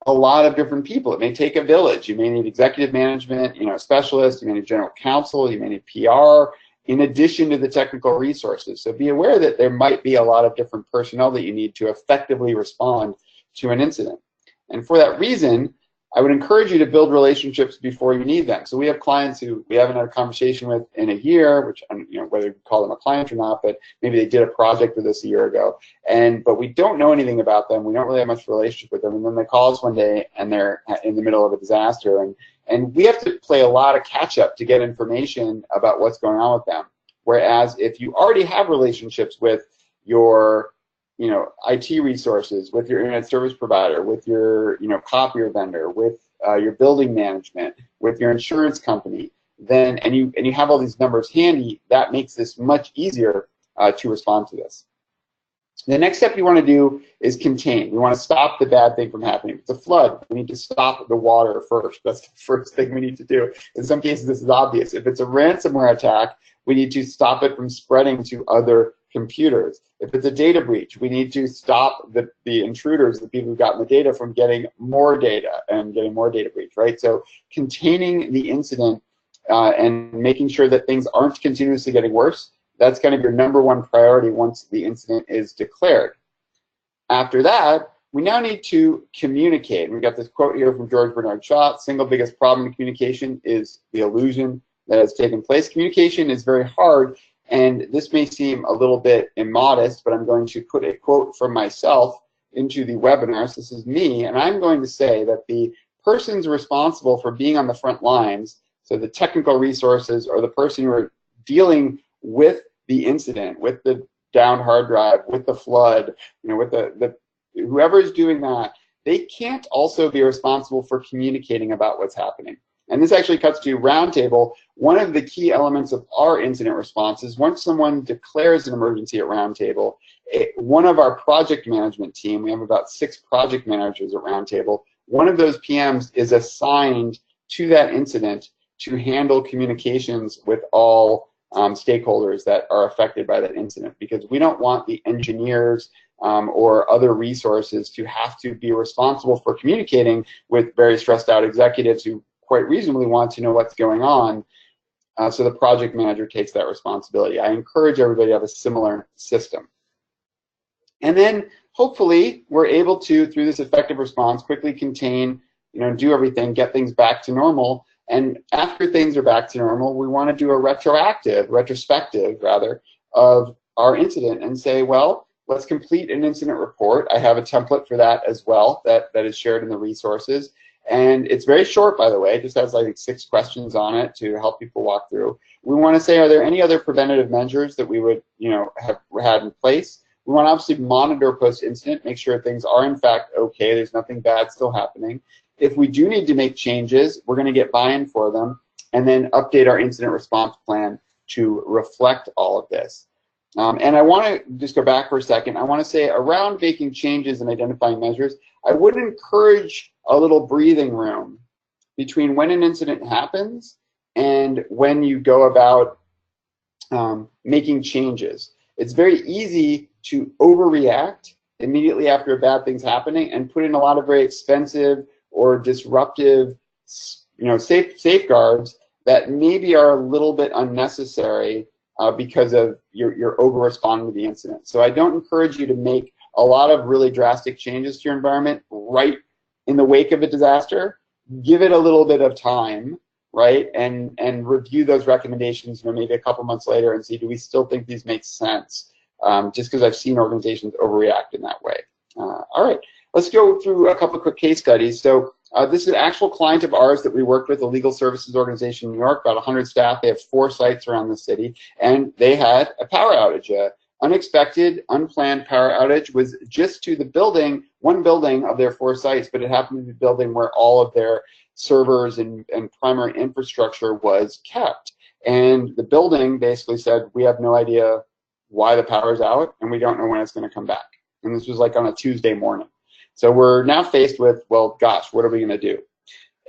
a lot of different people. It may take a village. You may need executive management, specialists. You may need general counsel. You may need PR, in addition to the technical resources. So be aware that there might be a lot of different personnel that you need to effectively respond to an incident. And for that reason, I would encourage you to build relationships before you need them. So we have clients who we haven't had a conversation with in a year, which, whether you call them a client or not, but maybe they did a project with us a year ago, but we don't know anything about them. We don't really have much relationship with them. And then they call us one day and they're in the middle of a disaster. And we have to play a lot of catch up to get information about what's going on with them. Whereas if you already have relationships with your IT resources, with your internet service provider, with your copier vendor, with your building management, with your insurance company, then and you have all these numbers handy, that makes this much easier to respond to this. The next step you want to do is contain. We want to stop the bad thing from happening. If it's a flood, we need to stop the water first. That's the first thing we need to do. In some cases, this is obvious. If it's a ransomware attack, we need to stop it from spreading to other computers. If it's a data breach, we need to stop the intruders, the people who've gotten the data, from getting more data and getting more data breach, right? So containing the incident and making sure that things aren't continuously getting worse, that's kind of your #1 priority once the incident is declared. After that, we now need to communicate. We've got this quote here from George Bernard Shaw: "Single biggest problem in communication is the illusion that has taken place." Communication is very hard, and this may seem a little bit immodest, but I'm going to put a quote from myself into the webinar. So this is me, and I'm going to say that the persons responsible for being on the front lines, so the technical resources or the person who are dealing with the incident, with the downed hard drive, with the flood, with whoever is doing that, they can't also be responsible for communicating about what's happening. And this actually cuts to Roundtable. One of the key elements of our incident response is once someone declares an emergency at Roundtable, one of our project management team, we have about 6 project managers at Roundtable, one of those PMs is assigned to that incident to handle communications with all stakeholders that are affected by that incident, because we don't want the engineers or other resources to have to be responsible for communicating with very stressed out executives who quite reasonably want to know what's going on. So the project manager takes that responsibility. I encourage everybody to have a similar system. And then hopefully we're able to, through this effective response, quickly contain, do everything, get things back to normal. And after things are back to normal, we want to do a retrospective rather, of our incident and say, well, let's complete an incident report. I have a template for that as well that is shared in the resources. And it's very short, by the way. It just has like 6 questions on it to help people walk through. We want to say, are there any other preventative measures that we would, have had in place? We want to obviously monitor post-incident, make sure things are in fact okay, there's nothing bad still happening. If we do need to make changes, we're going to get buy-in for them, and then update our incident response plan to reflect all of this. And I want to just go back for a second. I want to say, around making changes and identifying measures, I would encourage a little breathing room between when an incident happens and when you go about making changes. It's very easy to overreact immediately after a bad thing's happening and put in a lot of very expensive or disruptive, safeguards that maybe are a little bit unnecessary because of you're over-responding to the incident. So I don't encourage you to make a lot of really drastic changes to your environment right in the wake of a disaster. Give it a little bit of time, right, and review those recommendations, maybe a couple months later and see, do we still think these make sense? Just because I've seen organizations overreact in that way. All right, let's go through a couple of quick case studies. So this is an actual client of ours that we worked with, a legal services organization in New York, about 100 staff. They have 4 sites around the city, and they had a power outage. Unexpected, unplanned power outage was just to the building, one building of their 4 sites, but it happened to be the building where all of their servers and primary infrastructure was kept. And the building basically said, we have no idea why the power's out, and we don't know when it's going to come back. And this was like on a Tuesday morning. So we're now faced with, well, gosh, what are we going to do?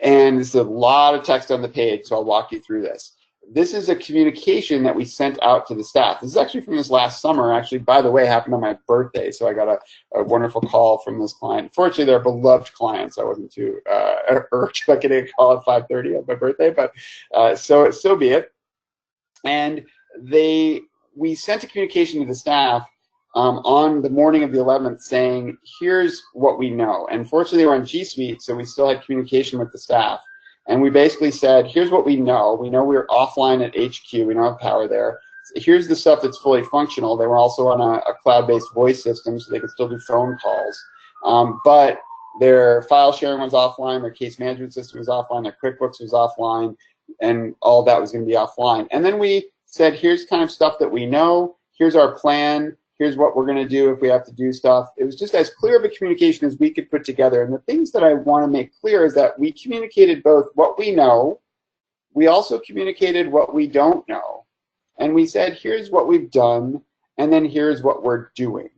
And there's a lot of text on the page, so I'll walk you through this. This is a communication that we sent out to the staff. This is actually from this last summer. Actually, by the way, happened on my birthday, so I got a wonderful call from this client. Fortunately, they're a beloved client, so I wasn't too urged about getting a call at 5:30 on my birthday, but so be it. And we sent a communication to the staff on the morning of the 11th saying, here's what we know. And fortunately, they were on G Suite, so we still had communication with the staff. And we basically said, here's what we know. We know we're offline at HQ. We don't have power there. Here's the stuff that's fully functional. They were also on a cloud-based voice system, so they could still do phone calls. But their file sharing was offline, their case management system was offline, their QuickBooks was offline, and all that was going to be offline. And then we said, here's kind of stuff that we know. Here's our plan. Here's what we're going to do if we have to do stuff. It was just as clear of a communication as we could put together. And the things that I want to make clear is that we communicated both what we know, we also communicated what we don't know. And we said, here's what we've done, and then here's what we're doing.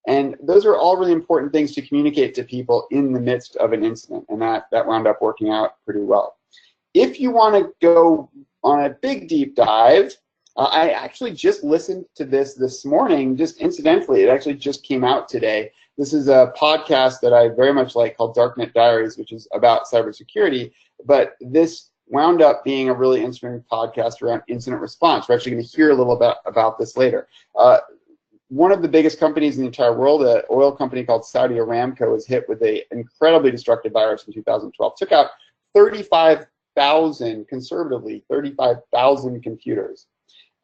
And those are all really important things to communicate to people in the midst of an incident. And that wound up working out pretty well. If you want to go on a big deep dive, I actually just listened to this morning, just incidentally. It actually just came out today. This is a podcast that I very much like called Darknet Diaries, which is about cybersecurity. But this wound up being a really interesting podcast around incident response. We're actually going to hear a little bit about this later. One of the biggest companies in the entire world, an oil company called Saudi Aramco, was hit with an incredibly destructive virus in 2012. Took out 35,000, conservatively, 35,000 computers.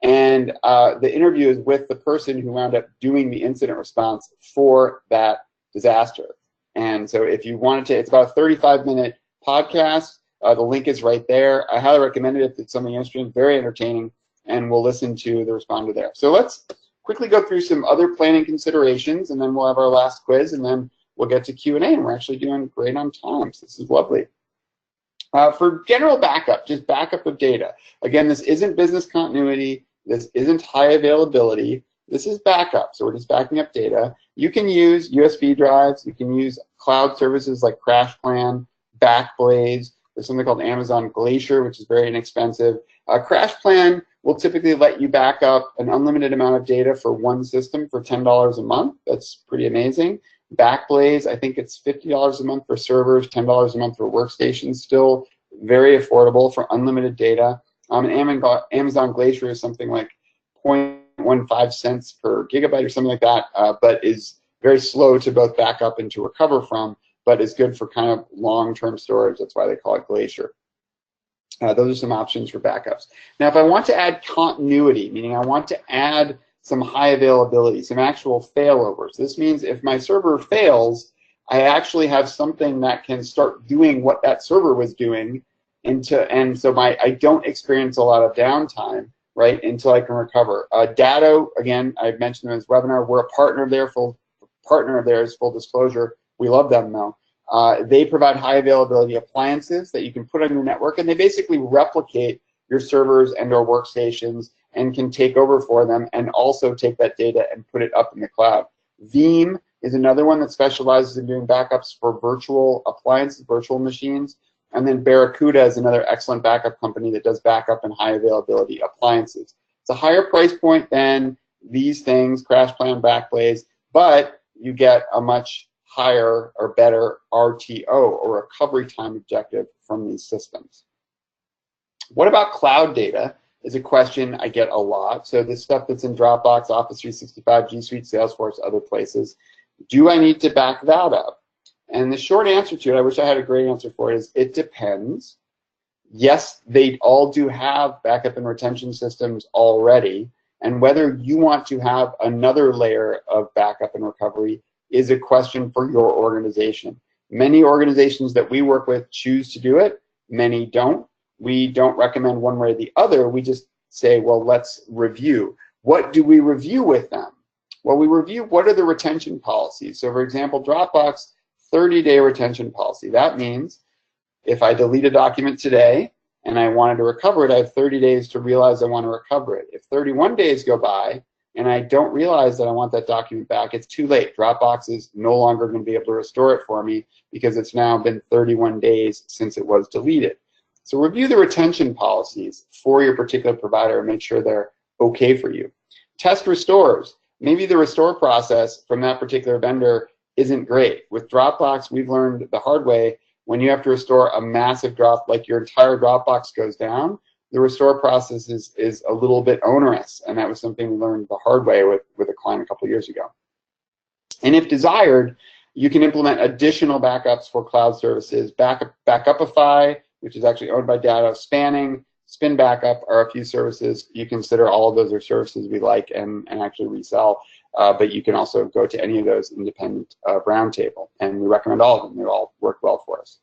And the interview is with the person who wound up doing the incident response for that disaster. And so if you wanted to, it's about a 35-minute podcast. The link is right there. I highly recommend it if it's something interesting, very entertaining, and we'll listen to the responder there. So let's quickly go through some other planning considerations, and then we'll have our last quiz, and then we'll get to Q&A, and we're actually doing great on time, so this is lovely. For general backup, just backup of data. Again, this isn't business continuity. This isn't high availability. This is backup, so we're just backing up data. You can use USB drives. You can use cloud services like CrashPlan, Backblaze. There's something called Amazon Glacier, which is very inexpensive. CrashPlan will typically let you back up an unlimited amount of data for one system for $10 a month. That's pretty amazing. Backblaze, I think it's $50 a month for servers, $10 a month for workstations, still very affordable for unlimited data. And Amazon Glacier is something like 0.15 cents per gigabyte or something like that, but is very slow to both back up and to recover from, but is good for kind of long-term storage. That's why they call it Glacier. Those are some options for backups. Now, if I want to add continuity, meaning I want to add some high availability, some actual failovers. This means if my server fails, I actually have something that can start doing what that server was doing, and so I don't experience a lot of downtime, right, until I can recover. Datto, again, I mentioned in this webinar, we're a partner of theirs, full disclosure. We love them though. They provide high availability appliances that you can put on your network, and they basically replicate your servers and or workstations and can take over for them and also take that data and put it up in the cloud. Veeam is another one that specializes in doing backups for virtual appliances, virtual machines. And then Barracuda is another excellent backup company that does backup and high availability appliances. It's a higher price point than these things, CrashPlan, Backblaze, but you get a much higher or better RTO, or recovery time objective, from these systems. What about cloud data is a question I get a lot. So this stuff that's in Dropbox, Office 365, G Suite, Salesforce, other places, do I need to back that up? And the short answer to it, I wish I had a great answer for it, is it depends. Yes, they all do have backup and retention systems already, and whether you want to have another layer of backup and recovery is a question for your organization. Many organizations that we work with choose to do it, many don't. We don't recommend one way or the other. We just say, well, let's review. What do we review with them? Well, we review what are the retention policies. So for example, Dropbox 30-day retention policy. That means if I delete a document today and I wanted to recover it, I have 30 days to realize I want to recover it. If 31 days go by and I don't realize that I want that document back, it's too late. Dropbox is no longer going to be able to restore it for me because it's now been 31 days since it was deleted. So review the retention policies for your particular provider and make sure they're okay for you. Test restores. Maybe the restore process from that particular vendor isn't great. With Dropbox, we've learned the hard way, when you have to restore a massive drop, like your entire Dropbox goes down, the restore process is a little bit onerous. And that was something we learned the hard way with a client a couple of years ago. And if desired, you can implement additional backups for cloud services. Backupify, which is actually owned by Datto, Spanning, Spin Backup are a few services. You consider all of those are services we like and actually resell, but you can also go to any of those independent of Roundtable, and we recommend all of them. They all work well for us.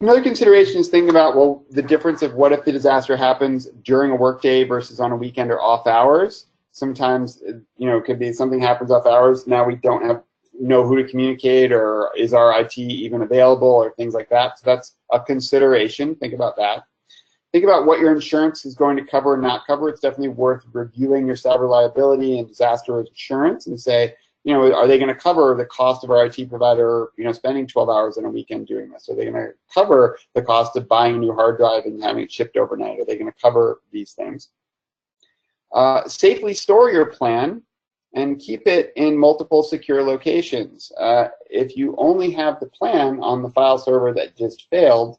Another consideration is thinking about, well, the difference of what if the disaster happens during a workday versus on a weekend or off hours. Sometimes, it could be something happens off hours. Now we don't know who to communicate, or is our IT even available, or things like that. So that's a consideration. Think about that. Think about what your insurance is going to cover and not cover. It's definitely worth reviewing your cyber liability and disaster insurance and say, are they going to cover the cost of our IT provider, spending 12 hours on a weekend doing this? Are they going to cover the cost of buying a new hard drive and having it shipped overnight? Are they going to cover these things? Safely store your plan and keep it in multiple secure locations. If you only have the plan on the file server that just failed,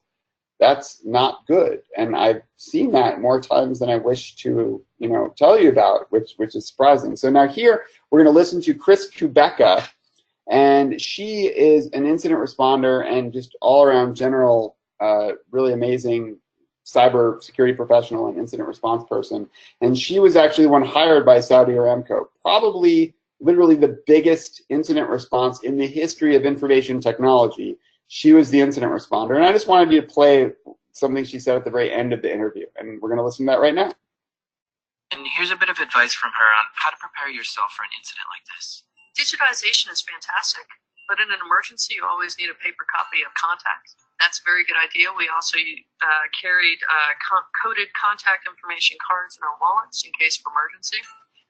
that's not good. And I've seen that more times than I wish to, tell you about, which is surprising. So now here, we're going to listen to Chris Kubeka, and she is an incident responder and just all-around general, really amazing cyber security professional and incident response person. And she was actually the one hired by Saudi Aramco, probably literally the biggest incident response in the history of information technology. She was the incident responder. And I just wanted you to play something she said at the very end of the interview. And we're going to listen to that right now. And here's a bit of advice from her on how to prepare yourself for an incident like this. Digitization is fantastic, but in an emergency, you always need a paper copy of contact. That's a very good idea. We also carried coded contact information cards in our wallets in case of emergency,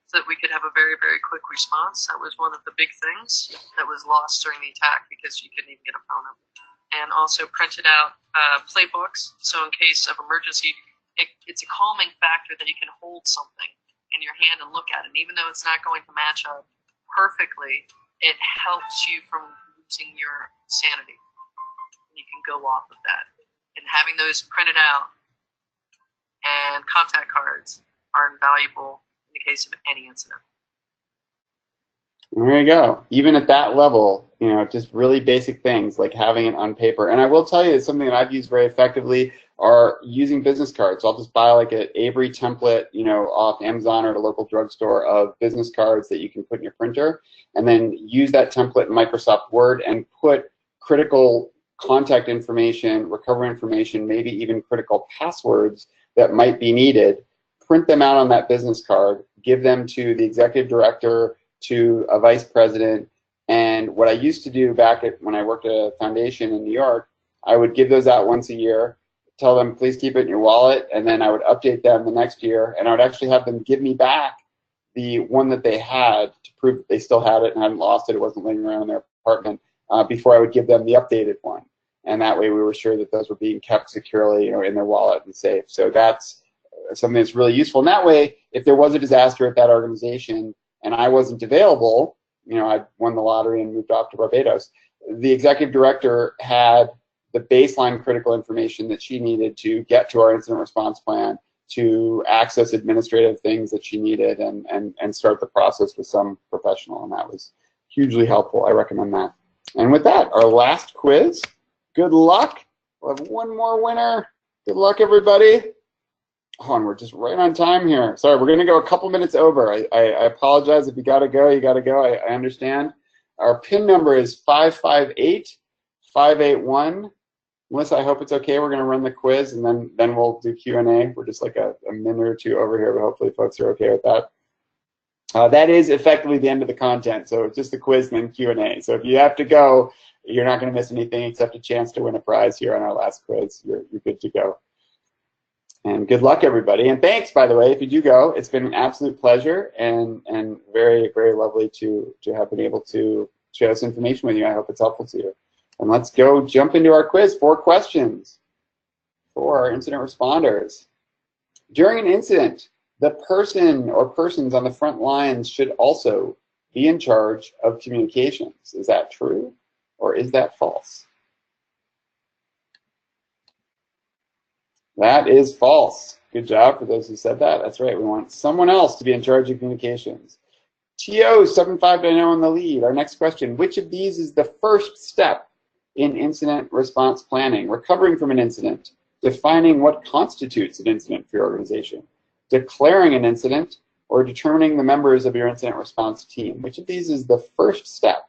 so that we could have a very, very quick response. That was one of the big things that was lost during the attack because you couldn't even get a phone number. And also printed out playbooks, so in case of emergency, it's a calming factor that you can hold something in your hand and look at it. And even though it's not going to match up perfectly, it helps you from losing your sanity. You can go off of that. And having those printed out and contact cards are invaluable in the case of any incident. There you go. Even at that level, just really basic things like having it on paper. And I will tell you, it's something that I've used very effectively are using business cards. So I'll just buy like an Avery template, off Amazon or at a local drugstore of business cards that you can put in your printer, and then use that template in Microsoft Word and put critical contact information, recovery information, maybe even critical passwords that might be needed. Print them out on that business card, give them to the executive director, to a vice president. And what I used to do back when I worked at a foundation in New York, I would give those out once a year, tell them, please keep it in your wallet, and then I would update them the next year, and I would actually have them give me back the one that they had to prove that they still had it and hadn't lost it, it wasn't laying around in their apartment, before I would give them the updated one. And that way we were sure that those were being kept securely, in their wallet and safe. So that's something that's really useful. And that way, if there was a disaster at that organization and I wasn't available, I won the lottery and moved off to Barbados, the executive director had the baseline critical information that she needed to get to our incident response plan, to access administrative things that she needed, and start the process with some professional. And that was hugely helpful. I recommend that. And with that, our last quiz. Good luck. We'll have one more winner. Good luck, everybody. Oh, and we're just right on time here. Sorry, we're going to go a couple minutes over. I apologize. If you got to go, you got to go. I understand. Our PIN number is 558581. Melissa, I hope it's okay. We're going to run the quiz, and then we'll do Q&A. We're just like a minute or two over here, but hopefully folks are okay with that. That is effectively the end of the content, so it's just the quiz and then Q&A. So if you have to go, you're not going to miss anything except a chance to win a prize here on our last quiz. You're good to go. And good luck, everybody. And thanks, by the way, if you do go. It's been an absolute pleasure and very, very lovely to have been able to share this information with you. I hope it's helpful to you. And let's go jump into our quiz. 4 questions for our incident responders. During an incident, the person or persons on the front lines should also be in charge of communications. Is that true or is that false? That is false. Good job for those who said that. That's right. We want someone else to be in charge of communications. TO7590 in the lead. Our next question. Which of these is the first step in incident response planning? Recovering from an incident, defining what constitutes an incident for your organization, declaring an incident, or determining the members of your incident response team. Which of these is the first step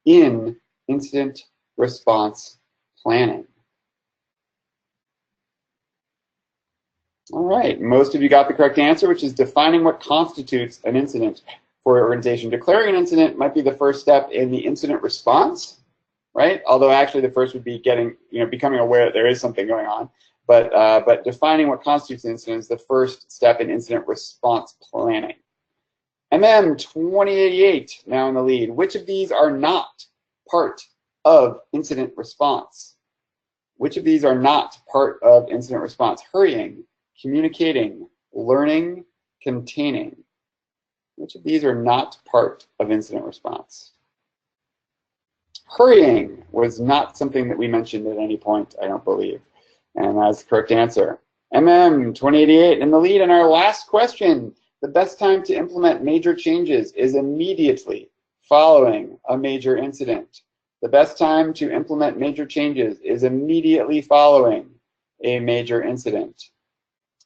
in incident response planning? All right, most of you got the correct answer, which is defining what constitutes an incident for your organization. Declaring an incident might be the first step in the incident response, right? Although actually the first would be becoming aware that there is something going on. But defining what constitutes an incident is the first step in incident response planning. MM2088 now in the lead. Which of these are not part of incident response? Which of these are not part of incident response? Hurrying, communicating, learning, containing. Which of these are not part of incident response? Hurrying was not something that we mentioned at any point, I don't believe. And that's the correct answer. MM2088 in the lead. And our last question. The best time to implement major changes is immediately following a major incident. The best time to implement major changes is immediately following a major incident.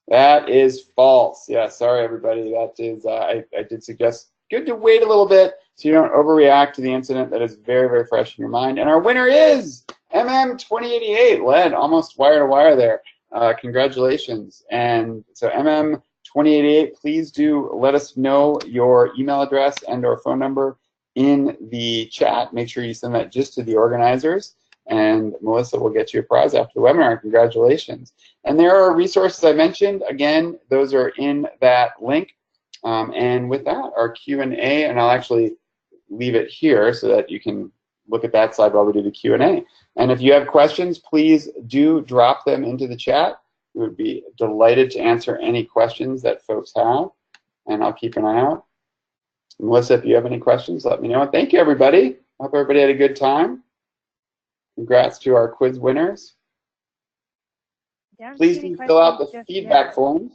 That is false. Yeah, sorry everybody. That is, I did suggest good to wait a little bit so you don't overreact to the incident that is very, very fresh in your mind. And our winner is MM2088, led almost wire to wire there. Congratulations. And so MM2088, please do let us know your email address and or phone number in the chat. Make sure you send that just to the organizers, and Melissa will get you a prize after the webinar. Congratulations. And there are resources I mentioned. Again, those are in that link. And with that, our Q&A, and I'll actually leave it here so that you can look at that slide while we do the Q&A. And if you have questions, please do drop them into the chat. We would be delighted to answer any questions that folks have, and I'll keep an eye out. Melissa, if you have any questions, let me know. And thank you, everybody. I hope everybody had a good time. Congrats to our quiz winners. Please do fill out the feedback forms.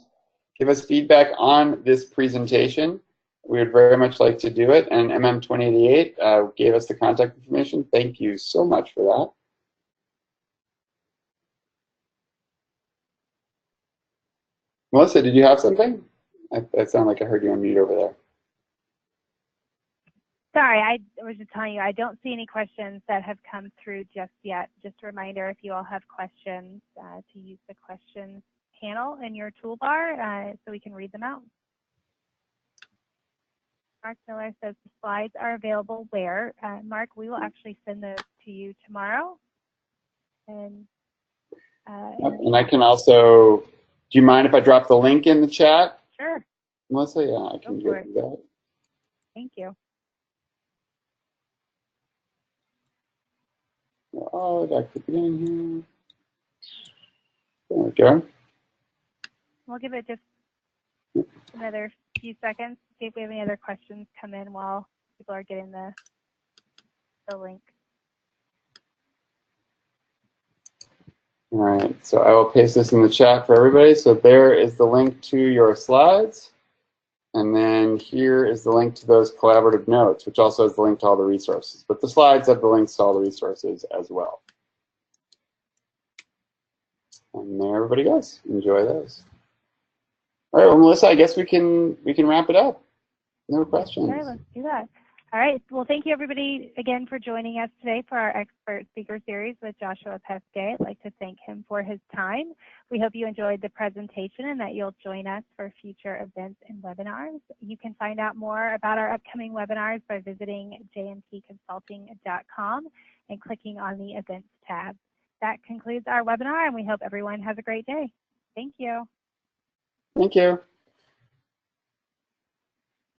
Give us feedback on this presentation. We would very much like to do it. And MM2088 gave us the contact information. Thank you so much for that. Melissa, did you have something? That sounded like I heard you on mute over there. Sorry, I was just telling you, I don't see any questions that have come through just yet. Just a reminder, if you all have questions, to use the questions panel in your toolbar so we can read them out. Mark Miller says the slides are available where? Mark, we will actually send those to you tomorrow. And I can also, do you mind if I drop the link in the chat? Sure. Melissa, yeah, I can get that. Thank you. Oh, I got to get in here. There we go. We'll give it just another few seconds, see if we have any other questions come in while people are getting the link. All right, so I will paste this in the chat for everybody. So there is the link to your slides. And then here is the link to those collaborative notes, which also has the link to all the resources. But the slides have the links to all the resources as well. And there everybody goes. Enjoy those. All right, well, Melissa, I guess we can wrap it up. No questions. Okay, let's do that. All right. Well, thank you everybody again for joining us today for our expert speaker series with Joshua Peskay. I'd like to thank him for his time. We hope you enjoyed the presentation and that you'll join us for future events and webinars. You can find out more about our upcoming webinars by visiting jmtconsulting.com and clicking on the events tab. That concludes our webinar, and we hope everyone has a great day. Thank you. Thank you.